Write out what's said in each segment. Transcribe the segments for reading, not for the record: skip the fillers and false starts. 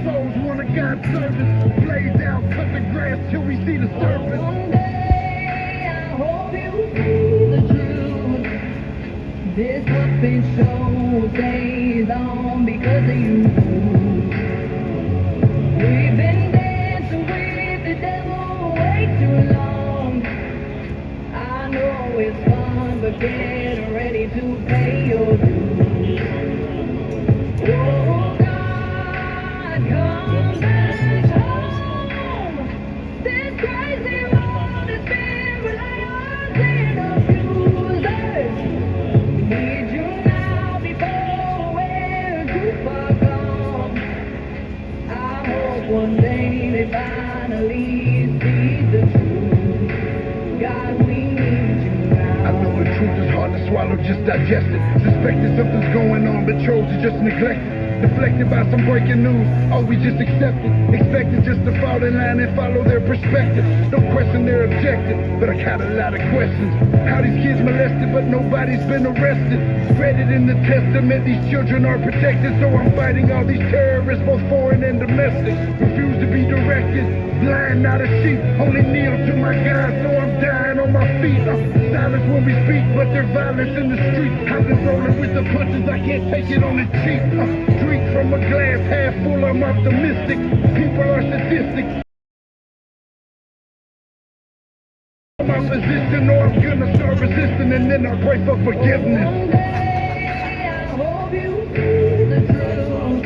souls, one of God's servants. Blaze out, cut the grass till we see the surface. One day I hope you see the truth. This puppet show stays on because of you. We've been dancing with the devil way too long. I know it's fun, but get ready to pay your dues. Oh God, come back home. This crazy world has been reliant on abusers. Need you now before we're too far gone. I hope one day they finally see the truth. God, we need you now. I know the truth is hard to swallow, just digest it. Suspected something's going on, but chose to just neglect it. Deflected by some breaking news, always just accepted. Expected just to fall in line and follow their perspective. Don't question their objective, but I got a lot of questions. How these kids molested, but nobody's been arrested. Read it in the testament, these children are protected. So I'm fighting all these terrorists, both foreign and domestic. Refuse to be directed, blind, not a sheep. Only kneel to my God, so I'm dying on my feet. Silence when we speak, but there's violence in the street. I've been rolling with the punches, I can't take it on the cheap. Drink from a glass half full, I'm optimistic. People are sadistic. My position, or I'm gonna start resisting, and then I pray for forgiveness. One day I hope you see the truth.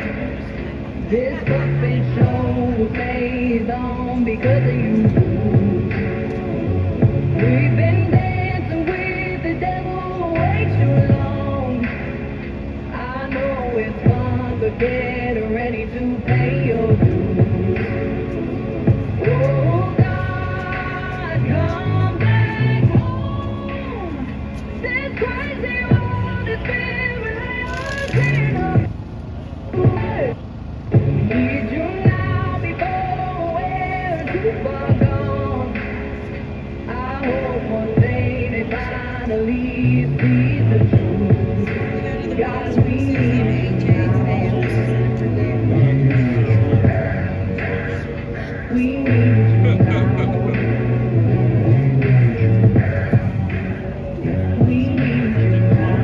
This puppet show stays on because of you. We've been dancing with the devil way too long. I know it's fun, but get ready to pay your dues. Oh God, come back home. This crazy world is filled with liars. Need you now before we're too far gone. I hope one day they finally see the truth. God, we need you now. We need you now. We need you now.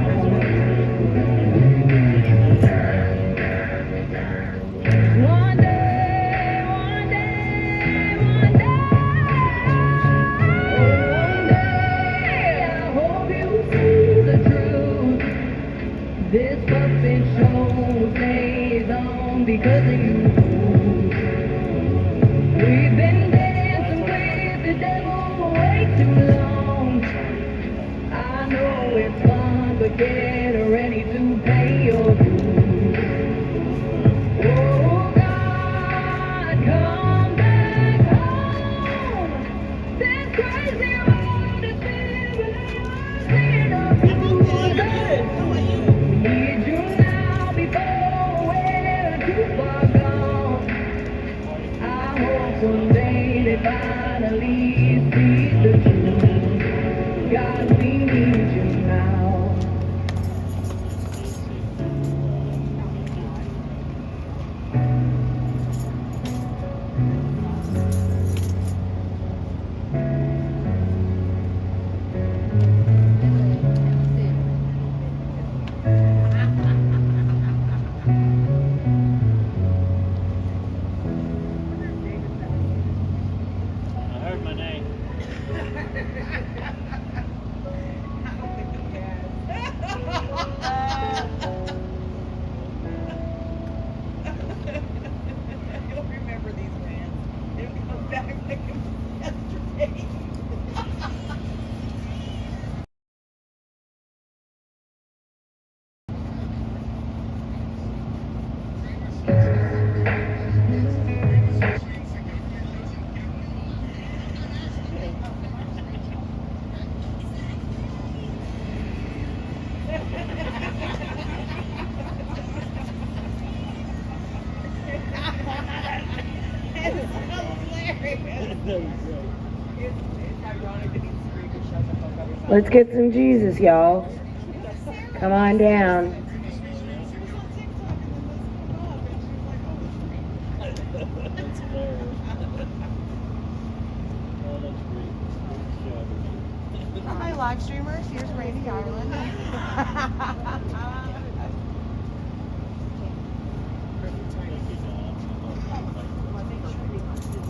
One day, one day, one day. Oh, one day I hope you see the truth. This puppet show stays on because of you. We've been dancing with the devil way too long. I know it's fun, but get ready to pay your dues. Oh God, come back home. This crazy world is filled with abusers. Need you now before we're too far gone. I hope one day they finally see the truth. God, we need you now. I heard my name. You'll remember these fans. It'll come back like it was yesterday. Let's get some Jesus, y'all. Come on down. That's hilarious. Oh, that's great. Great show. Hi, live streamers. Here's Randy Ireland.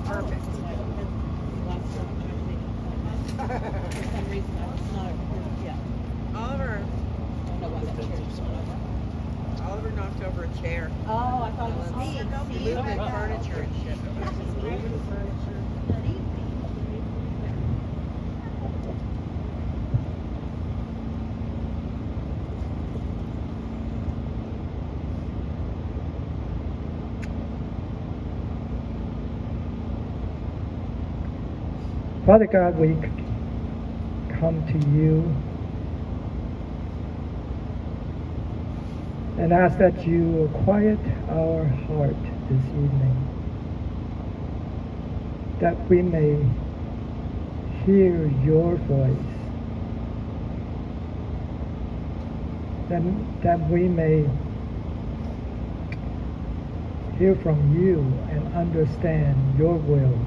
Perfect. Oliver knocked over a chair. Oh, I thought it was me. He moved the furniture and shit. Father God, we come to you and ask that you quiet our heart this evening, that we may hear your voice, that we may hear from you and understand your will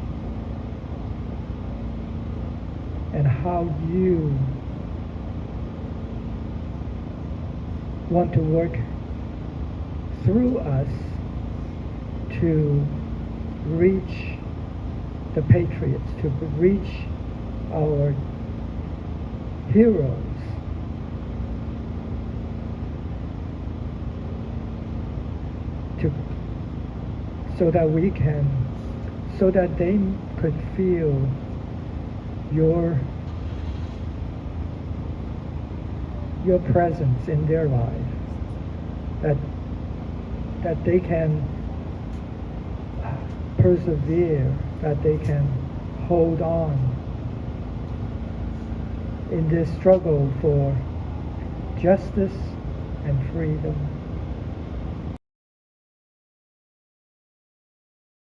and how you want to work through us to reach the patriots, to reach our heroes, so that they could feel your presence in their life, that they can persevere, that they can hold on in this struggle for justice and freedom.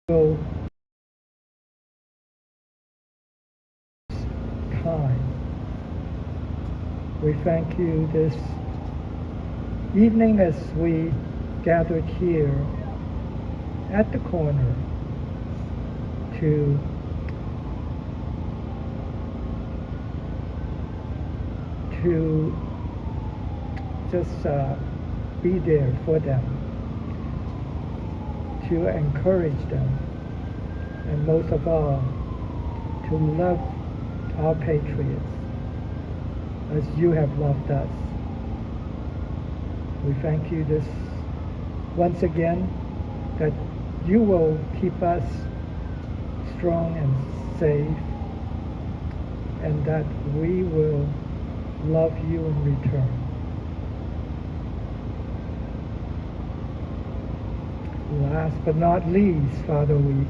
So time. We thank you this evening as we gathered here at the corner to just be there for them, to encourage them, and most of all, to love our patriots as you have loved us. We thank you this once again, that you will keep us strong and safe, and that we will love you in return. Last but not least, Father, we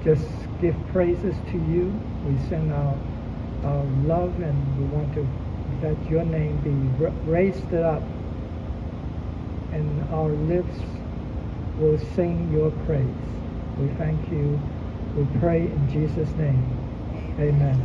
just give praises to you. We send our love, and we want to let your name be raised up, and our lips will sing your praise. We thank you. We pray in Jesus' name. Amen.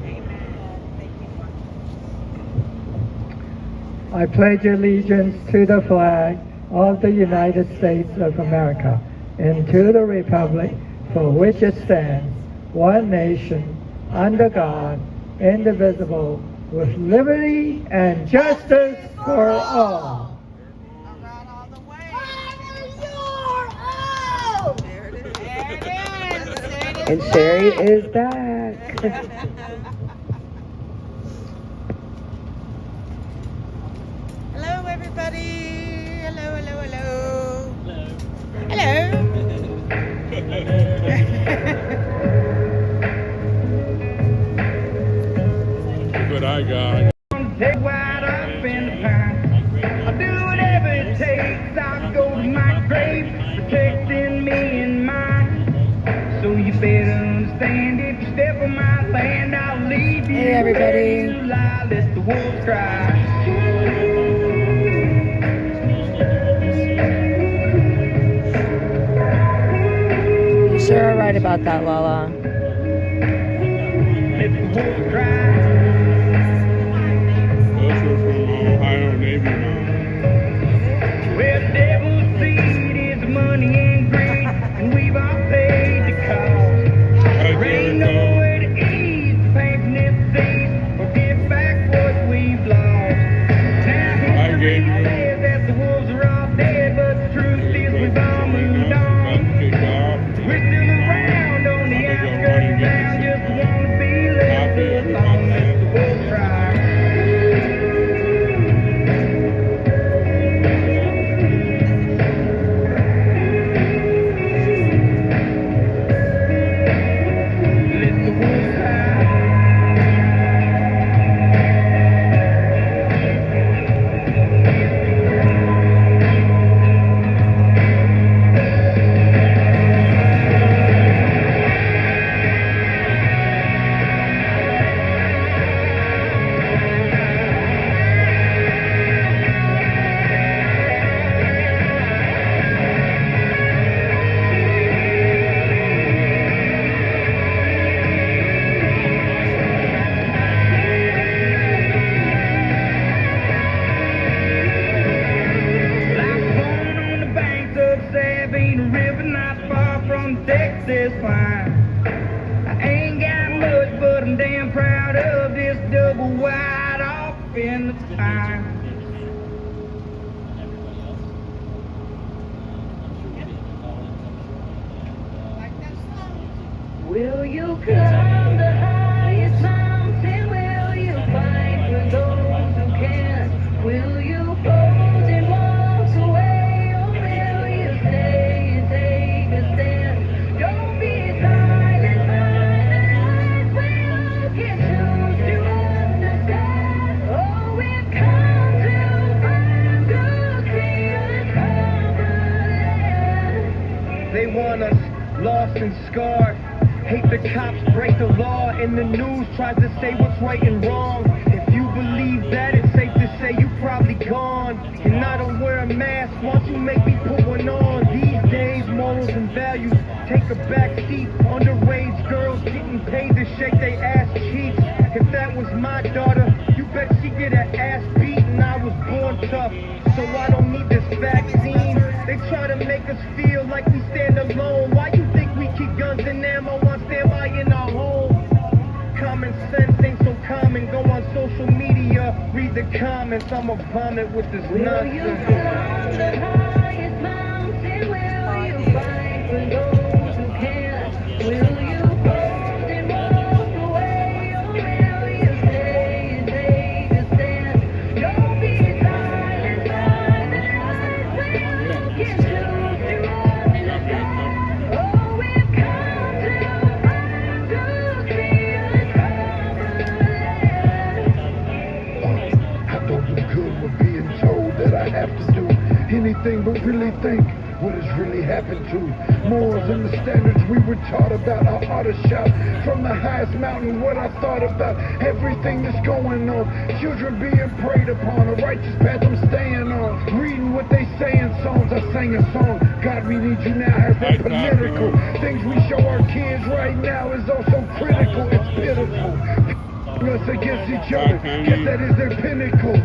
I pledge allegiance to the flag of the United States of America and to the republic for which it stands, one nation, under God, indivisible, with liberty and justice for all. All the way. There it is. There it is. And Sherry is back. Hello, everybody. Hello, hello, hello. Hello. Look what I got. Take wide up in the pine. I'll do whatever it takes. I'll go to my grave, protecting me and mine. So you better understand, if you step on my land, I'll leave you. Hey, everybody. To lie, let the wolves cry. You sure are right about that, Lala. Let the wolves cry. Those were from Ohio Navy now. Well, the devil's seed is money and greed, and we've all Texas fine. I ain't got much, but I'm damn proud of this double wide off in the pine. Will you climb the highest mountain? Will you fight for those who can? Will you fold and walk away? Or will you stay and take a stand? Don't be silent by the light. We'll get choose to understand. Oh, we've come to find good freedom Cumberland. They want us lost and scarred. Hate the cops break the law, and the news tries to say what's right and wrong. If you believe that, it's safe to say you probably gone. And I don't wear a mask, why don't you make me put one on? These days, morals and values take a back seat. Underage girls getting paid to shake their ass cheeks. If that was my daughter, you bet she'd get her ass beat, and I was born tough, so I don't need this vaccine. They try to make us feel like we stand alone. Why you think we keep guns and ammo on standby in our home? Common sense ain't so common. Go on social media, read the comments. I'ma vomit with this Will you nonsense. climb the highest mountain? Will you fight for those who can? Will you fold and walk away? Or will you stay and take a stand? Don't be silent by the light. We'll get choose to understand. Oh, we've come to find good freedom Cumberland. I don't do good with being told that I have to do anything but really think what has really happened to morals and the standards we were taught about. I ought to shout from the highest mountain what I thought about everything that's going on. Children being preyed upon, a righteous path I'm staying on. Reading what they say in songs, I sang a song. God, we need you now has been political. Things we show our kids right now is also critical. It's pitiful. Us against each other, guess that is their pinnacle.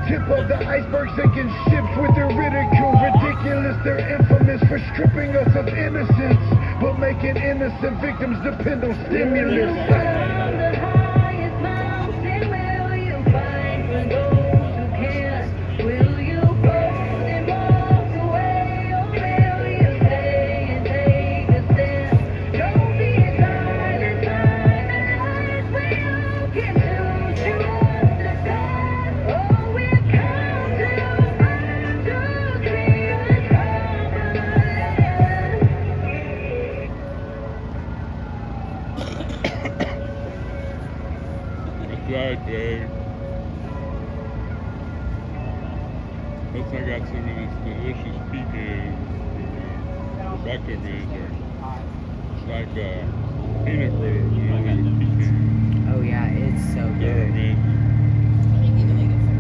Tip of the iceberg, sinking ships with their ridicule. Ridiculous, they're infamous for stripping us of innocence, but making innocent victims depend on stimulus. Climb the highest mountain. Will you fight for those who can? Will you fold and walk away? Or will you stay and take a stand? Don't be silent by the light. We'll get choose to understand. Oh, we've come to find good freedom Cumberland. That's right, babe. Plus, I got some of this delicious pecans. Rebecca made her. It's like peanut butter, you know, like pecan. Oh yeah, it's so good. Government.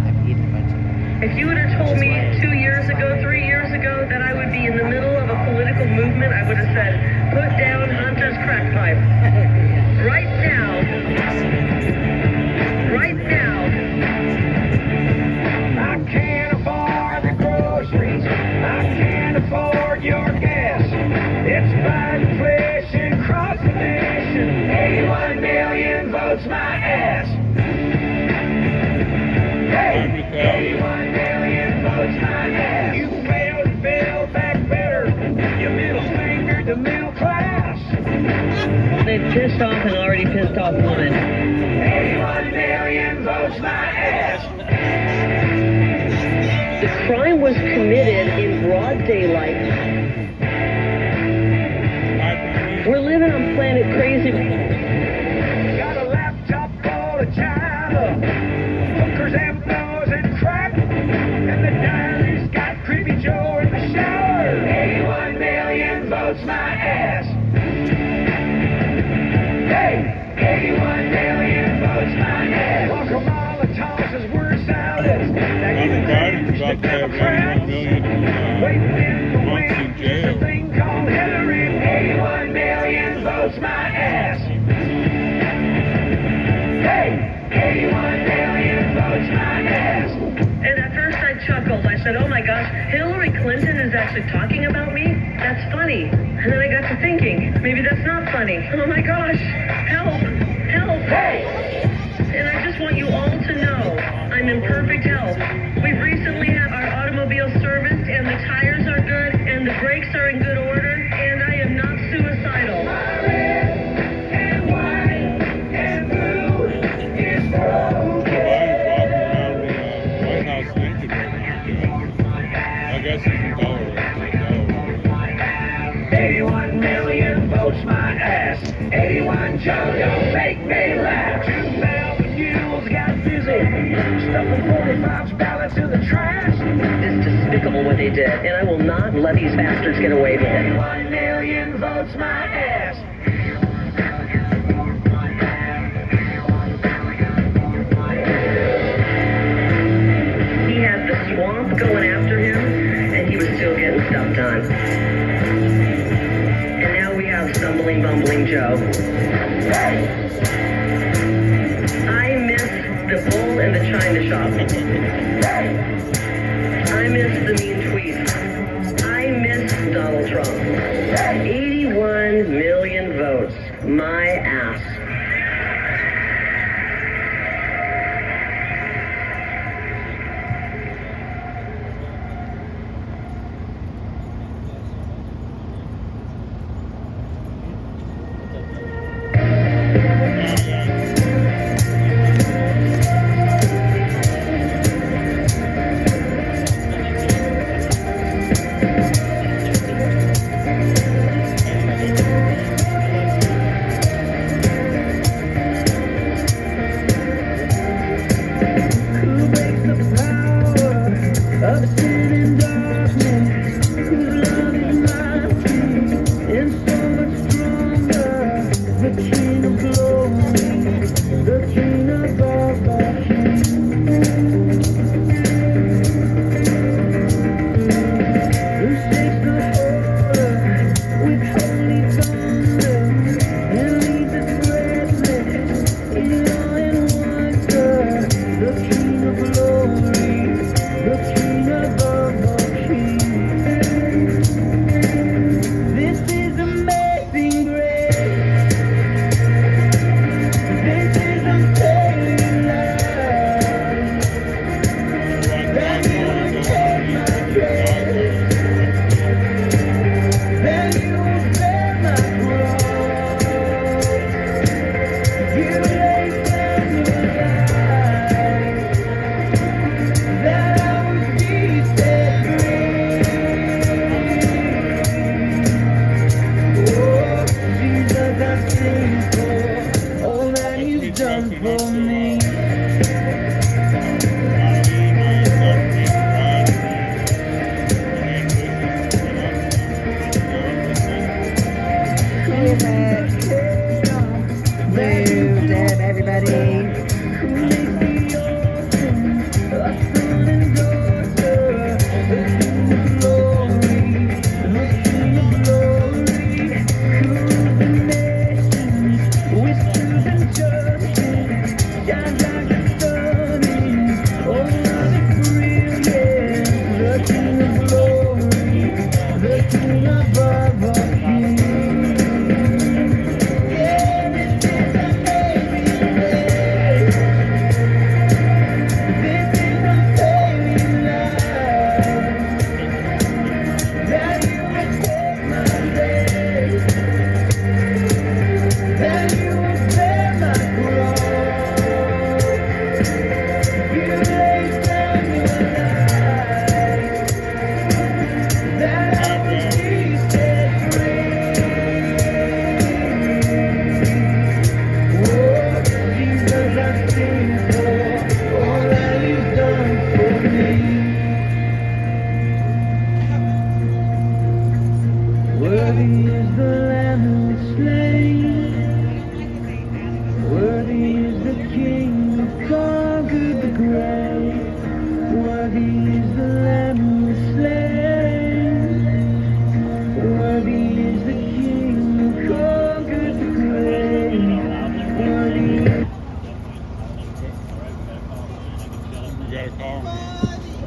I've eaten a bunch of them. If you would have told me 2 years ago, 3 years ago, that I would be in the middle of a political movement, I would have said, put down Hunter's crack pipe. Right now, I can't afford the groceries. I can't afford your gas. It's by inflation, cross the nation. 81 million votes my ass. Hey, 81 million votes my ass. You failed to build back better. You middle fingered the middle class. they've pissed off an already pissed off woman. 81 million votes my ass. The crime was committed in broad daylight. We're living on planet crazy. Got a laptop full of China, hookers and blows and crack, and the diary's got Creepy Joe in the shower. 81 million votes my ass. Hey, 81 million votes my ass. Welcome all the tosses, word salads. Now even Biden's about to have 1 million months in jail. thing called Hillary. 81 million votes my ass. money. Oh my gosh, help, help. And I just want you all to know I'm in perfect health. We've recently had our automobile serviced and the tires are good and the brakes are in good order and I am not suicidal. I guess he's in Delaware. 81 million votes my ass. 81 JoJo make me laugh. 2,000 mules got busy, stuffing 45's ballot to the trash. It's despicable what they did, and I will not let these bastards get away with it. 81 million votes my ass. He had the swamp going after him, and he was still getting stuff done. And now we have stumbling, bumbling Joe. I miss the bull in the china shop. I miss the mean tweets. I miss Donald Trump. 81 million votes. My ass.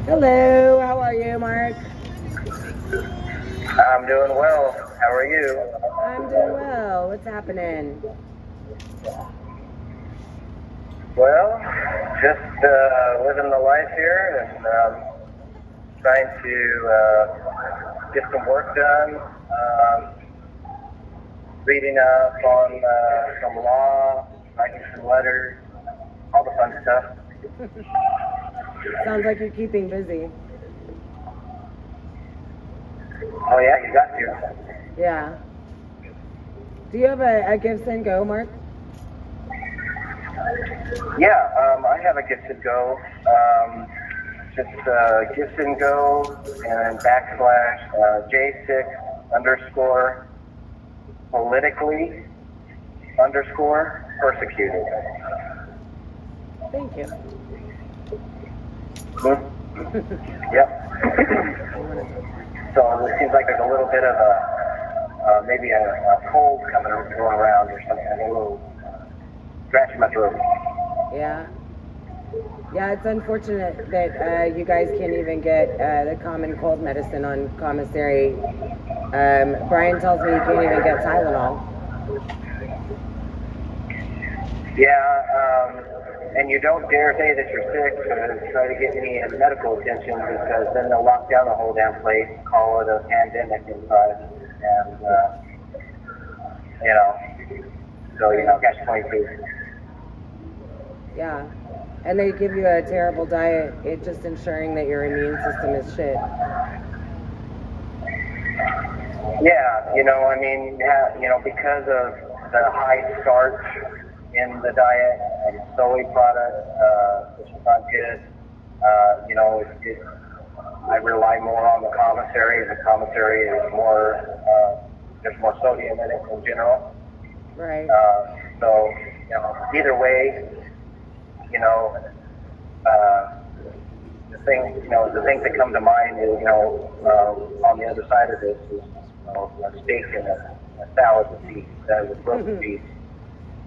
Hello, how are you, Mark? I'm doing well. How are you? I'm doing well. Vigil? What's happening? Well, just living the life here and trying to get some work done, reading up on some law, writing some letters, all the fun stuff. Sounds like you're keeping busy. Oh yeah, you got to. Yeah. Do you have a Give Send Go, Mark? Yeah, I have a Gift and Go. Just Gift and Go and / J6 _ politically _ persecuted. Thank you. Yep. So it seems like there's a little bit of maybe a cold going around or something, a little scratch my throat. Yeah. Yeah, it's unfortunate that you guys can't even get the common cold medicine on commissary. Brian tells me you can't even get Tylenol. Yeah, and you don't dare say that you're sick to try to get any medical attention because then they'll lock down the whole damn place, call it a pandemic inside, and, catch 22. Yeah. And they give you a terrible diet, it just ensuring that your immune system is shit. Yeah, because of the high starch in the diet and soy product, which is not good, I rely more on the commissary. The commissary is more, there's more sodium in it in general. Right. So, either way, the things that come to mind is, on the other side of this is, a steak and a salad with beef, with roasted beef.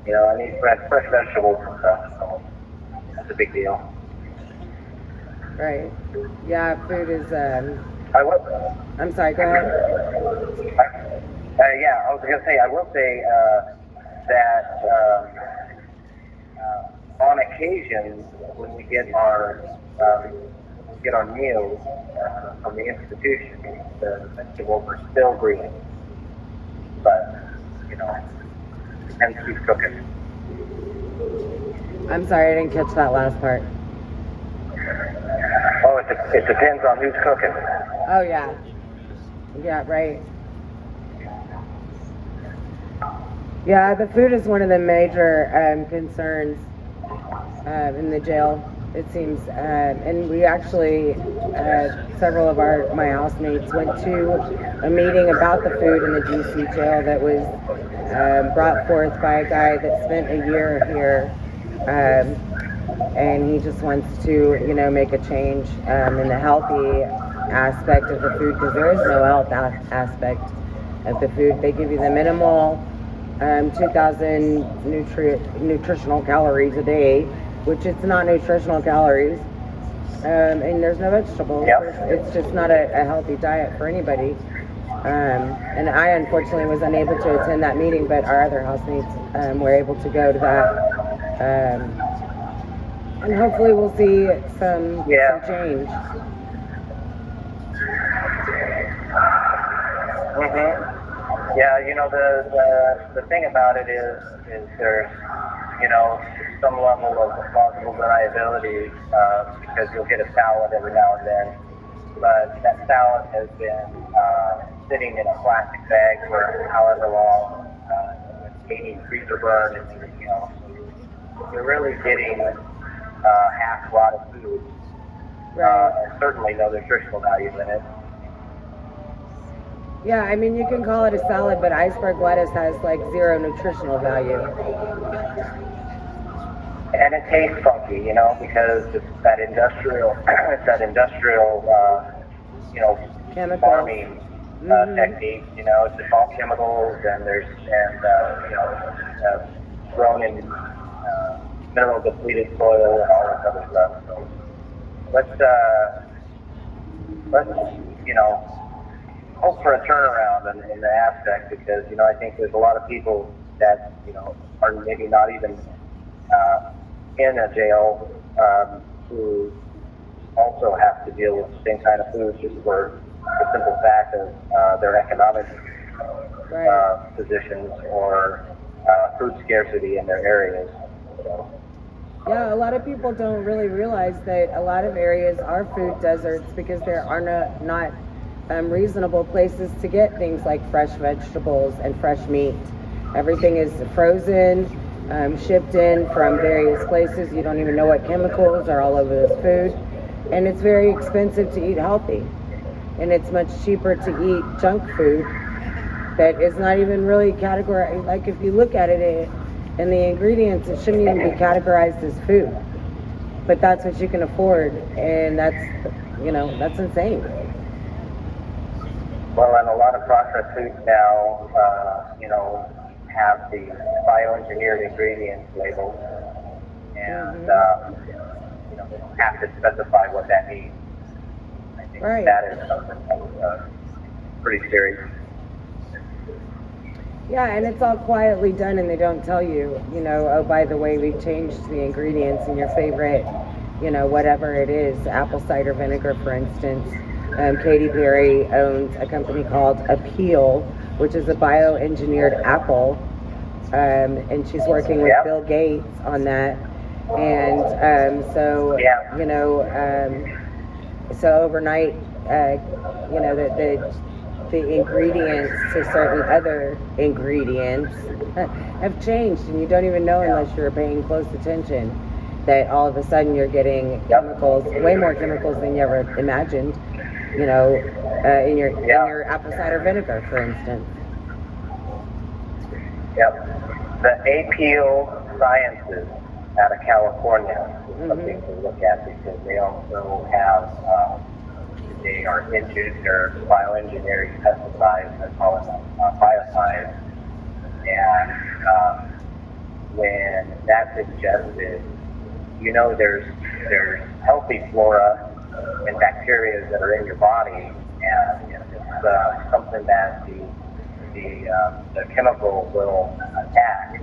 I need fresh vegetables and stuff, so that's a big deal. Right. Yeah, food is, I will. I'm sorry, go ahead. I was going to say, I will say that on occasion, when we get our meals from the institution, the vegetables are still green. But, depends who's cooking. I'm sorry, I didn't catch that last part. Oh, it depends on who's cooking. Oh, yeah. Yeah, right. Yeah, the food is one of the major concerns in the jail, it seems. And we actually, several of my housemates went to a meeting about the food in the GC jail that was brought forth by a guy that spent a year here. And he just wants to, make a change in the healthy aspect of the food, because there is no health aspect of the food. They give you the minimal 2,000 nutritional calories a day, which it's not nutritional calories, and there's no vegetables. Yep. It's just not a healthy diet for anybody. And I unfortunately was unable to attend that meeting, but our other housemates were able to go to that. And hopefully we'll see some change. Mm-hmm. Yeah, the thing about it is there's, some level of plausible deniability because you'll get a salad every now and then, but that salad has been sitting in a plastic bag for however long, gaining freezer burn, and you're really getting half rotted food, and certainly no nutritional value in it. Yeah, I mean, you can call it a salad, but iceberg lettuce has like zero nutritional value. And it tastes funky, because it's that industrial, Chemicals. farming technique. It's just all chemicals, and grown in mineral depleted soil and all this other stuff. So let's hope for a turnaround in the aspect because, you know, I think there's a lot of people that, you know, are maybe not even in a jail who also have to deal with the same kind of food just for the simple fact of their economic positions or food scarcity in their areas. So. Yeah, a lot of people don't really realize that a lot of areas are food deserts because there are not reasonable places to get things like fresh vegetables and fresh meat. Everything is frozen, shipped in from various places. You don't even know what chemicals are all over this food. And it's very expensive to eat healthy. And it's much cheaper to eat junk food that is not even really categorized. Like if you look at it and the ingredients, it shouldn't even be categorized as food. But that's what you can afford. And that's, you know, that's insane. Well, and a lot of processed foods now, you know, have the bioengineered ingredients labeled, and you know, have to specify what that means. I think that is something that's pretty serious. Yeah, and it's all quietly done, and they don't tell you, you know, oh, by the way, we've changed the ingredients in your favorite, you know, whatever it is, apple cider vinegar, for instance. Katy Perry owns a company called Appeal, which is a bioengineered apple, and she's working with Bill Gates on that. And so, you know, so overnight, you know, the ingredients to certain other ingredients have changed, and you don't even know unless you're paying close attention that all of a sudden you're getting chemicals, way more chemicals than you ever imagined. You know, in your apple cider vinegar, for instance. Yep. The Appeal Sciences out of California is something to look at because they also have, they are bioengineering pesticides, they call it biocides. And when that's ingested, you know there's healthy flora and bacteria that are in your body, and it's something that the chemical will attack.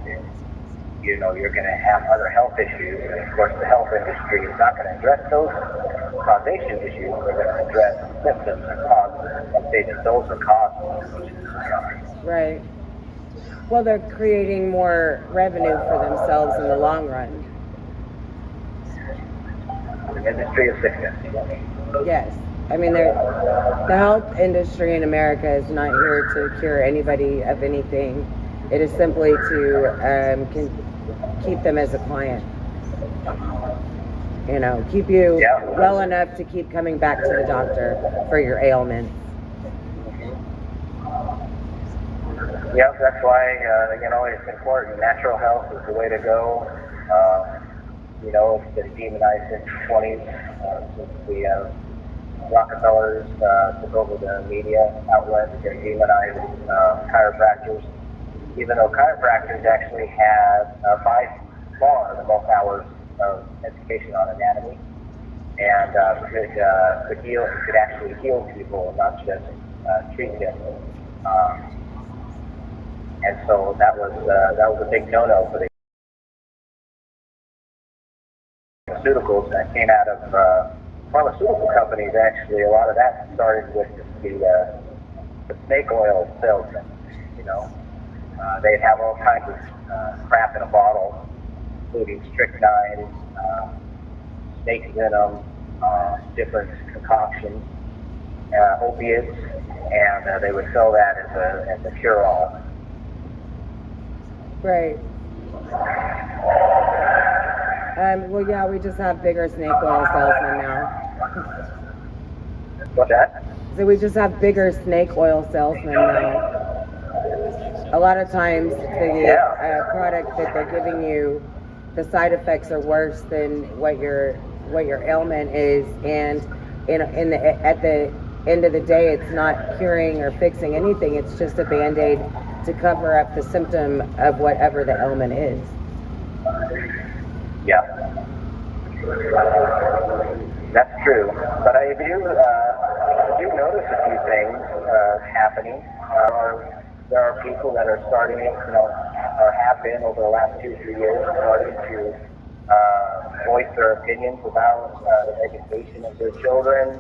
You know, you're going to have other health issues, and of course the health industry is not going to address those causation issues. They're going to address symptoms and causes, and say that those are causes. Right. Well, they're creating more revenue for themselves in the long run. The industry of sickness. Yes. I mean, the health industry in America is not here to cure anybody of anything. It is simply to keep them as a client. You know, keep you well enough to keep coming back to the doctor for your ailments. Yeah, that's why, you know, it's important. Natural health is the way to go. You know, it's been demonized since the 20s, since the Rockefellers took over the media outlets. They're demonizing chiropractors, even though chiropractors actually have by far the most hours of education on anatomy, and could actually heal people, not just treat them. And so that was a big no-no for the pharmaceuticals that came out of pharmaceutical companies. Actually, a lot of that started with the snake oil salesmen. You know, they'd have all kinds of crap in a bottle, including strychnine, snake venom, different concoctions, opiates, and they would sell that as a cure-all. Right. Well, yeah, we just have bigger snake oil salesmen now. What's that? So we just have bigger snake oil salesmen now. A lot of times the product that they're giving you, the side effects are worse than what your ailment is, and at the end of the day, it's not curing or fixing anything. It's just a Band-Aid to cover up the symptom of whatever the ailment is. Yeah. That's true, but I do notice a few things happening. There are people that are starting, or have been over the last 2-3 years, starting to voice their opinions about the education of their children,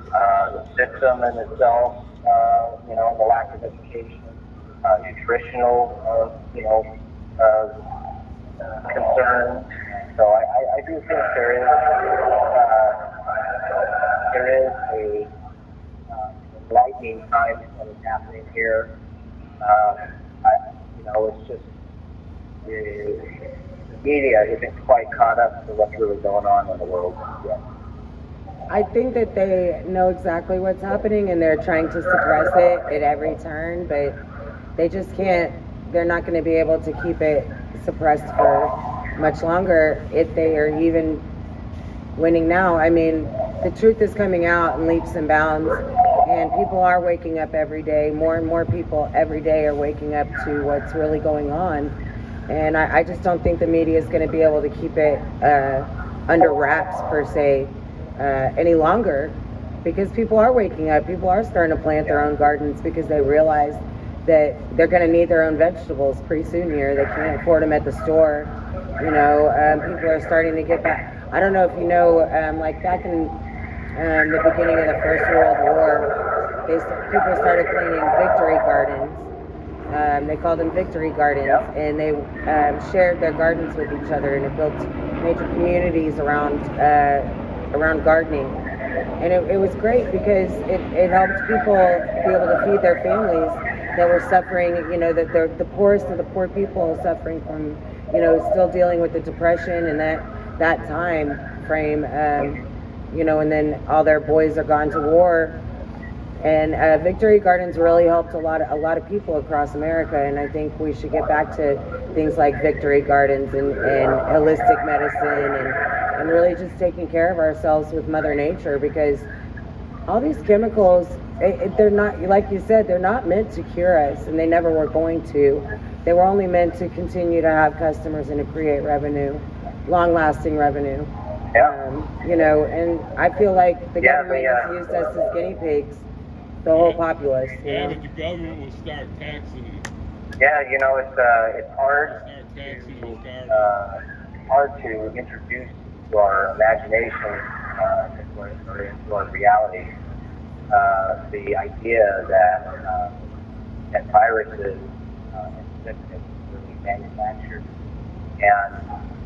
the system in itself, the lack of education, nutritional, concerns. So I do think there is a enlightening time that is happening here. It's just the media isn't quite caught up to what's really going on in the world yet. I think that they know exactly what's happening and they're trying to suppress it at every turn, but they just can't, they're not going to be able to keep it suppressed for much longer if they are even winning now. I mean, the truth is coming out in leaps and bounds, and people are waking up every day. More and more people every day are waking up to what's really going on. And I just don't think the media is going to be able to keep it under wraps, per se, any longer, because people are waking up. People are starting to plant their own gardens because they realize that they're going to need their own vegetables pretty soon here. They can't afford them at the store. People are starting to get back. I don't know if you know, like back in the beginning of the First World War, people started planting victory gardens. They called them victory gardens, and they shared their gardens with each other, and it built major communities around gardening. And it was great because it helped people be able to feed their families that were suffering, that the poorest of the poor people suffering from, still dealing with the depression and that time frame, and then all their boys are gone to war. And Victory Gardens really helped a lot of people across America, and I think we should get back to things like Victory Gardens and holistic medicine and really just taking care of ourselves with Mother Nature, because all these chemicals, they're not, like you said, they're not meant to cure us, and they never were going to. They were only meant to continue to have customers and to create revenue, long-lasting revenue. And I feel like the government has used us as guinea pigs, the whole populace. Yeah, but the government will start taxing it. Yeah, it's hard. Start taxing Hard to introduce to our imagination or into our reality the idea that viruses and sickness are really manufactured. And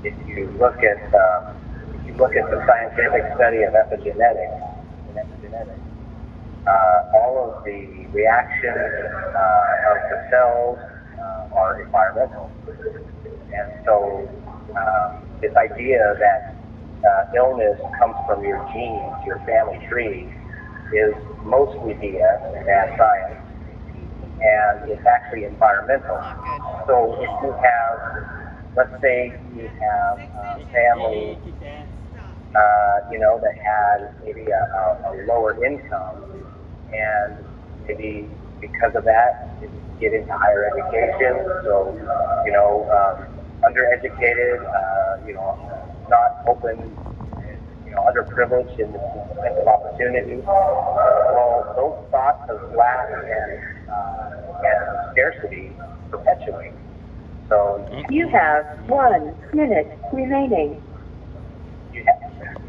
if you look at the scientific study of epigenetics, all of the reactions of the cells are environmental. And so this idea that illness comes from your genes, your family tree, is mostly BS and bad science. And it's actually environmental. So if you have, let's say you have a family, that had maybe a lower income, and maybe because of that, didn't get into higher education, so, undereducated, not open, underprivileged in the sense of opportunity. Well, those thoughts of lack and scarcity perpetuate. So You have 1 minute remaining. you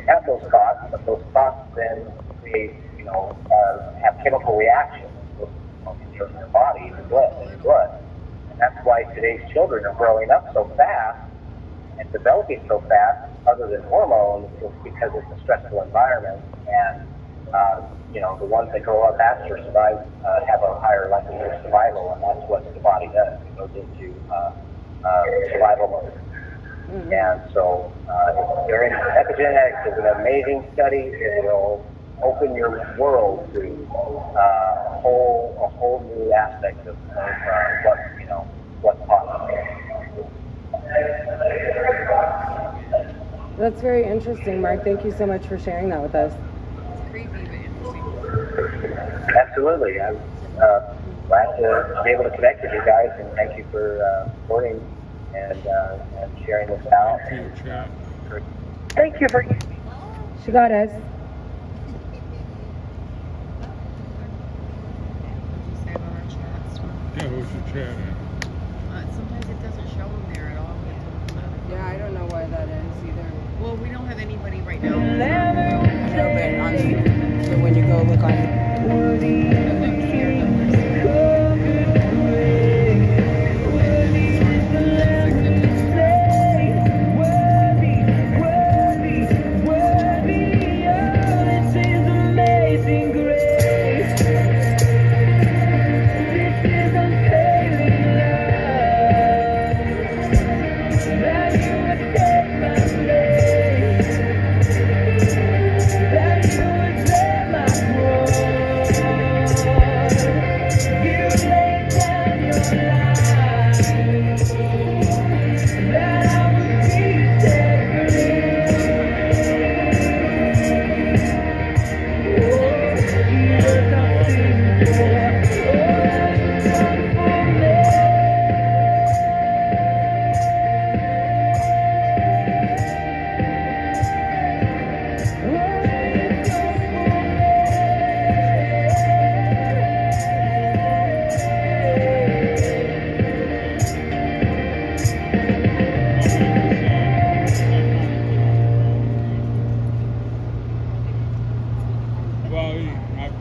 have those thoughts, but those thoughts then create, have chemical reactions in your body, in your blood. And that's why today's children are growing up so fast and developing so fast, other than hormones, is because it's a stressful environment. And, the ones that grow up faster have a higher likelihood of survival, and that's what the body does. It goes into survival mode. Mm-hmm. And so, epigenetics is an amazing study. It will open your world to a whole new aspect of what's possible. That's very interesting, Mark. Thank you so much for sharing that with us. Creepy, but interesting. Absolutely. I'm glad to be able to connect with you guys, and thank you for supporting and sharing this out. Thank you for... She got us. Where's the chat at? Sometimes it doesn't show them there at all. Yeah, I don't know why that is either. Well, we don't have anybody right now. No, but so when you go look on the links here,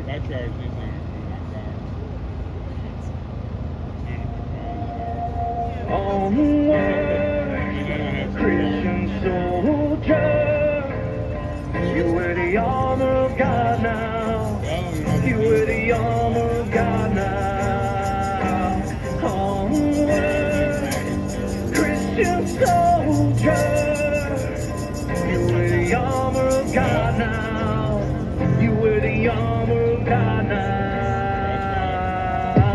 I charge these things. Onward, Christian soldier, you wear the armor of God now. You wear the armor of God now. Onward, Christian soldier, you wear the armor of God now. You wear the armor of God now.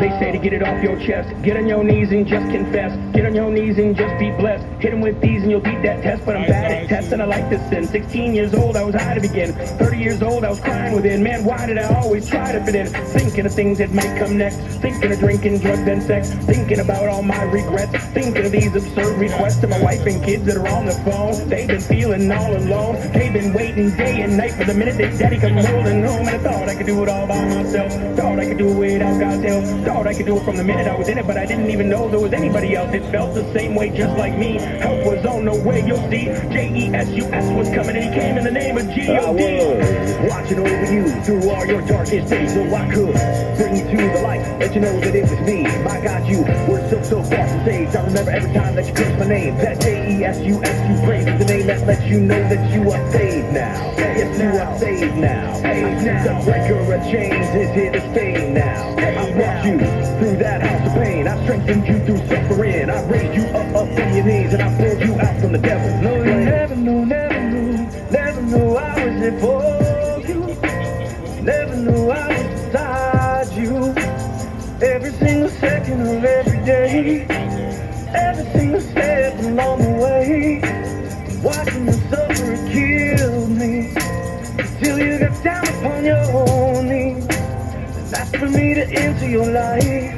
They say to get it off your chest, get on your knees and just confess. Get on your knees and just be blessed. Hit them with these and you'll beat that test. But I'm bad at tests and I like to sin. 16 years old, I was high to begin. 30 years old, I was crying within. Man, why did I always try to fit in? Thinking of things that might come next. Thinking of drinking, drugs, and sex. Thinking about all my regrets. Thinking of these absurd requests to my wife and kids that are on the phone. They've been feeling all alone. They've been waiting day and night for the minute that daddy comes rolling home. And I thought I could do it all by myself. Thought I could do it without God's help. Thought I could do it from the minute I was in it, but I didn't even know there was anybody else. It felt the same way just like me. Help was on the way, you'll see. Jesus was coming and he came in the name of G.O.D. I was watching over you through all your darkest days, so I could bring you to the light, let you know that it was me. My God, you were so far from saved. I remember every time that you cursed my name. That J-E-S-U-S, praise is the name that lets you know that you are saved now. Yes, you are saved now. The breaker of chains is here to stay now. I brought you through that house of pain. I strengthened you through suffering. I raised you up from your knees and I pulled you out from the devil. No, you never knew I was there for you. Never knew I was beside you. Every single second of every day. Every single step along the way. Watching you suffer, it killed me. Till you got down upon your knees. That's for me to enter your life.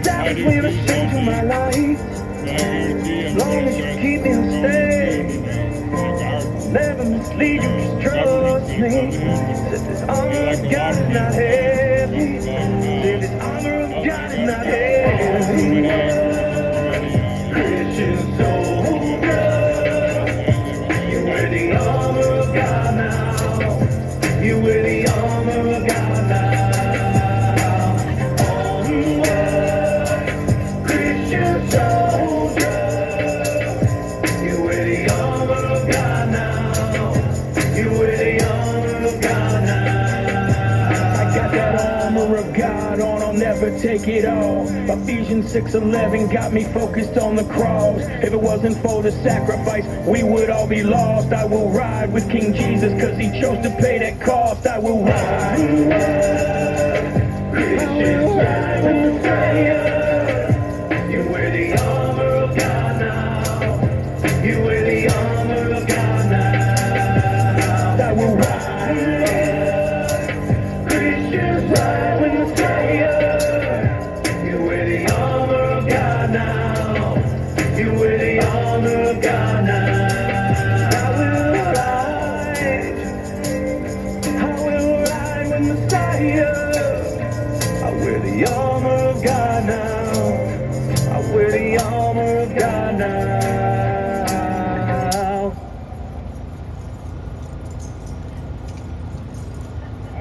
That was when I showed you my light. As long as you keep me stay. Never mislead you, just trust me. Said this armor of God is not heavy. Said this armor of God is not heavy. Christian soldier, you wear the armor of God now. You wear the armor of God now. Onward, Christian soldier, you wear the armor of God now. You wear the armor of God now. I got that armor of God on, I'll never take it off. Ephesians 6:11 got me focused on the cross. If it wasn't for the sacrifice, we would all be lost. I will ride with King Jesus, cause he chose to pay that cost. I will ride. Christians ride with the Savior. You wear the armor of God now. You wear the armor of God now. I will ride. Christians ride with the Savior. You wear the armor of God now. You wear the armor of God now. I will ride. I will ride with Messiah. I wear the armor of God now. wear the armor of God now.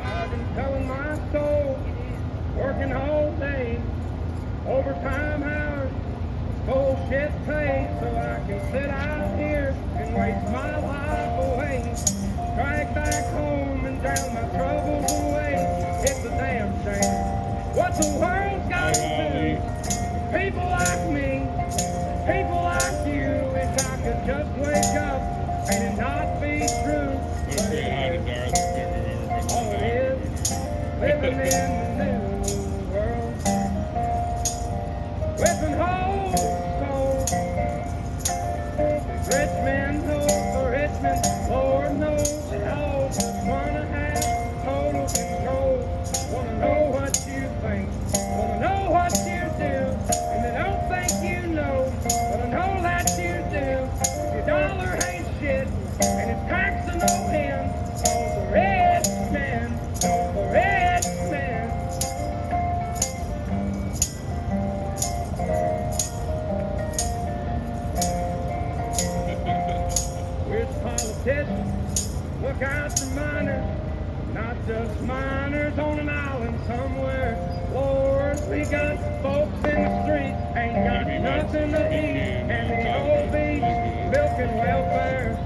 I've been selling my soul, working all day, overtime hours, bullshit pay, so I can sit out here and waste my life away. Drag back home and drown my troubles away. It's a damn shame what the world's got to do. People like me, people like you, wish I could just wake up and it not be true. But it is, all it is, living in the new world. Whipping holes, souls. Rich men hope for rich men, Lord knows it all. Wanna have total control. Wanna know what you think, wanna know what you do. And they don't think you know, but I know that you do. Your dollar ain't shit, and it's taxing no end. All the rich men, all the rich men. We're politicians, look out for miners, not just miners on an island somewhere. Lord, we got folks in the streets, ain't got nothing to eat, and the old beach milking welfare.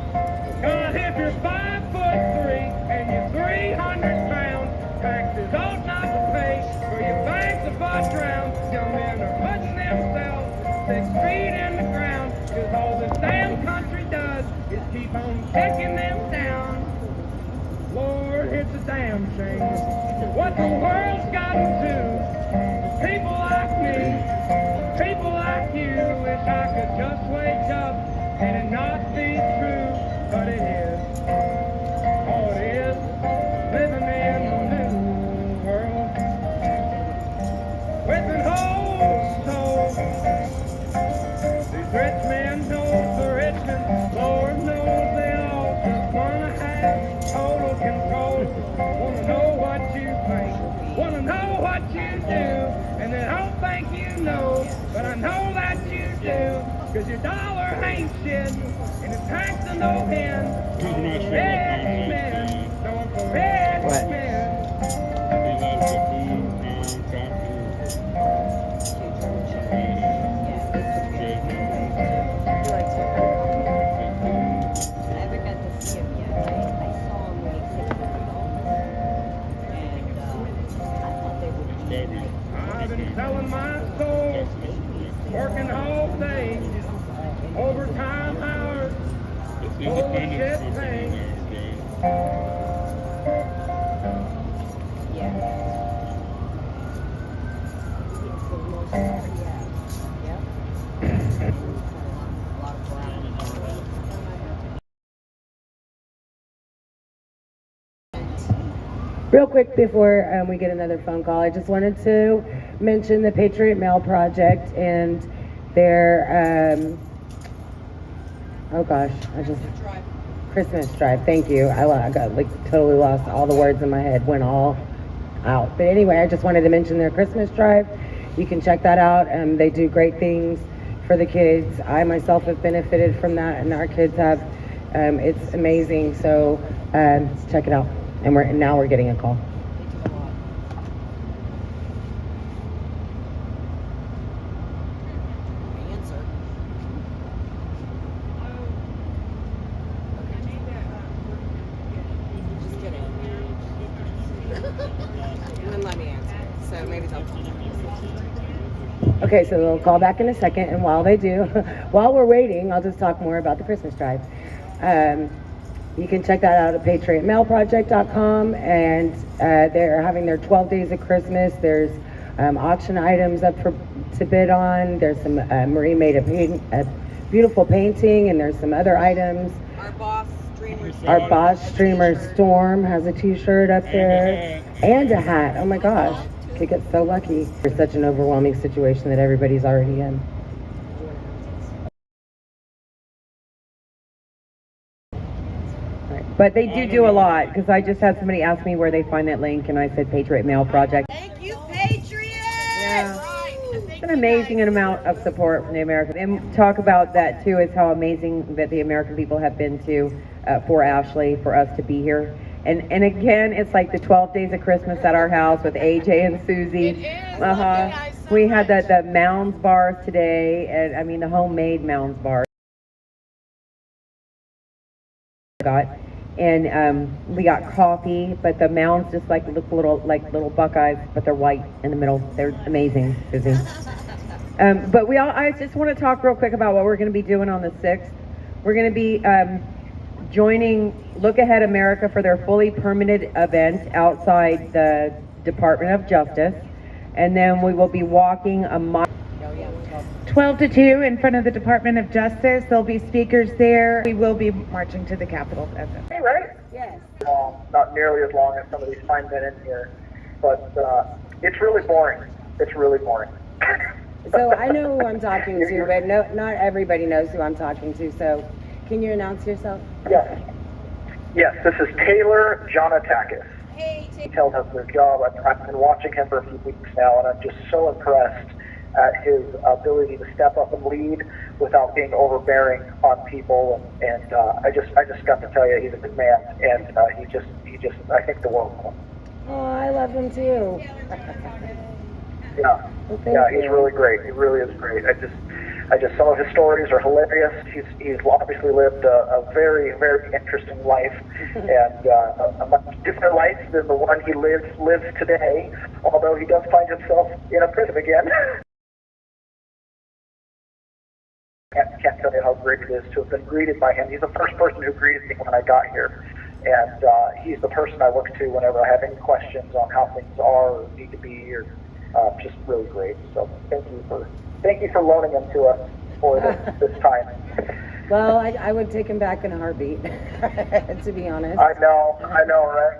God, if you're 5'3" and you're 300 pounds, taxes ought not to pay for your bags of fudge rounds. Young men are putting themselves 6 feet in the ground, 'cause all this damn country does is keep on kicking them down. Lord, it's a damn shame what the world's gotten to. People like me, people like you, wish I could just wake up and it not be true, but it is. All it is, living in a new world. Whipping holes, souls. These rich men know the rich men, Lord knows they all just wanna have total control. Wanna know what you think, wanna know what you do, and they don't think you know, but I know that you do. 'Cause your dollar ain't shit, and it's taxing no end. All the rich men, going for rich What? men. I've been selling my soul, working all day, overtime hours, bullshit pay. Real quick before we get another phone call, I just wanted to mention the Patriot Mail Project and their, oh gosh, Christmas drive. Thank you. I got like totally lost. All the words in my head went all out. But anyway, I just wanted to mention their Christmas drive. You can check that out. They do great things for the kids. I myself have benefited from that, and our kids have. It's amazing. So check it out. And now we're getting a call. Okay, so they'll call back in a second, and while they do, while we're waiting, I'll just talk more about the Christmas drive. You can check that out at patriotmailproject.com, and they're having their 12 days of Christmas. There's auction items up to bid on. There's some Marie made a beautiful painting, and there's some other items. Our boss streamer Storm has a t-shirt up there and a hat. Oh my gosh, could get so lucky. It's such an overwhelming situation that everybody's already in. But they do a lot, because I just had somebody ask me where they find that link, and I said Patriot Mail Project. Thank you, Patriots! Yeah. Right. And thank an amazing amount of support from the American, and talk about that too, is how amazing that the American people have been to for Ashley, for us to be here. And again, it's like the 12 days of Christmas at our house with AJ and Susie. It is. We had the Mounds bars today, and I mean the homemade Mounds bars. And we got coffee, but the Mounds just look little Buckeyes, but they're white in the middle. They're amazing, Susie. But I just want to talk real quick about what we're going to be doing on the 6th. We're going to be joining Look Ahead America for their fully permitted event outside the Department of Justice. And then we will be walking a mile. 12 to 2 in front of the Department of Justice. There'll be speakers there. We will be marching to the Capitol. Hey, right? Yes. Not nearly as long as some of these fine men in here, but it's really boring. It's really boring. So I know who I'm talking to, but not everybody knows who I'm talking to. So can you announce yourself? Yes. Yes, this is Taylor Jonatakis. Hey, Details of their job. I've been watching him for a few weeks now, and I'm just so impressed at his ability to step up and lead without being overbearing on people. And I just got to tell you, he's a good man, and he just I think the world of him. Oh, I love him too. Yeah, Well, yeah, thank he's you. really great. He really is great. I just some of his stories are hilarious. He's obviously lived a very, very interesting life, and a much different life than the one he lives today. Although he does find himself in a prison again. Can't tell you how great it is to have been greeted by him. He's the first person who greeted me when I got here, and he's the person I look to whenever I have any questions on how things are or need to be, or just really great. So thank you for loaning him to us for this time. Well, I would take him back in a heartbeat, to be honest. I know, right?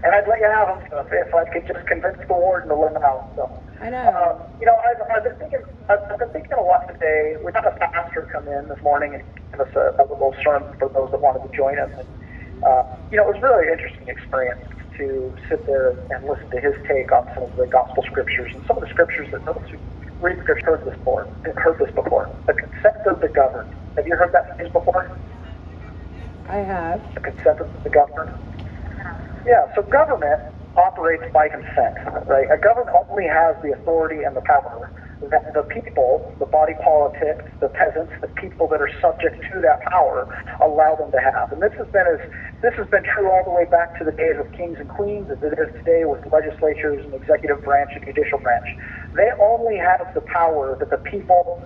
And I'd let you have him if I could just convince the warden to let him out. So. I know. I've been thinking a lot today. We had a pastor come in this morning and give us a little sermon for those that wanted to join us. And, it was really an interesting experience to sit there and listen to his take on some of the gospel scriptures and some of the scriptures that those who read scripture heard this before. The consent of the governed. Have you heard that phrase before? I have. The consent of the governed. Yeah. So government operates by consent, right? A government only has the authority and the power that the people, the body politic, the peasants, the people that are subject to that power, allow them to have. And this has been true all the way back to the days of kings and queens, as it is today with legislatures and executive branch and judicial branch. They only have the power that the people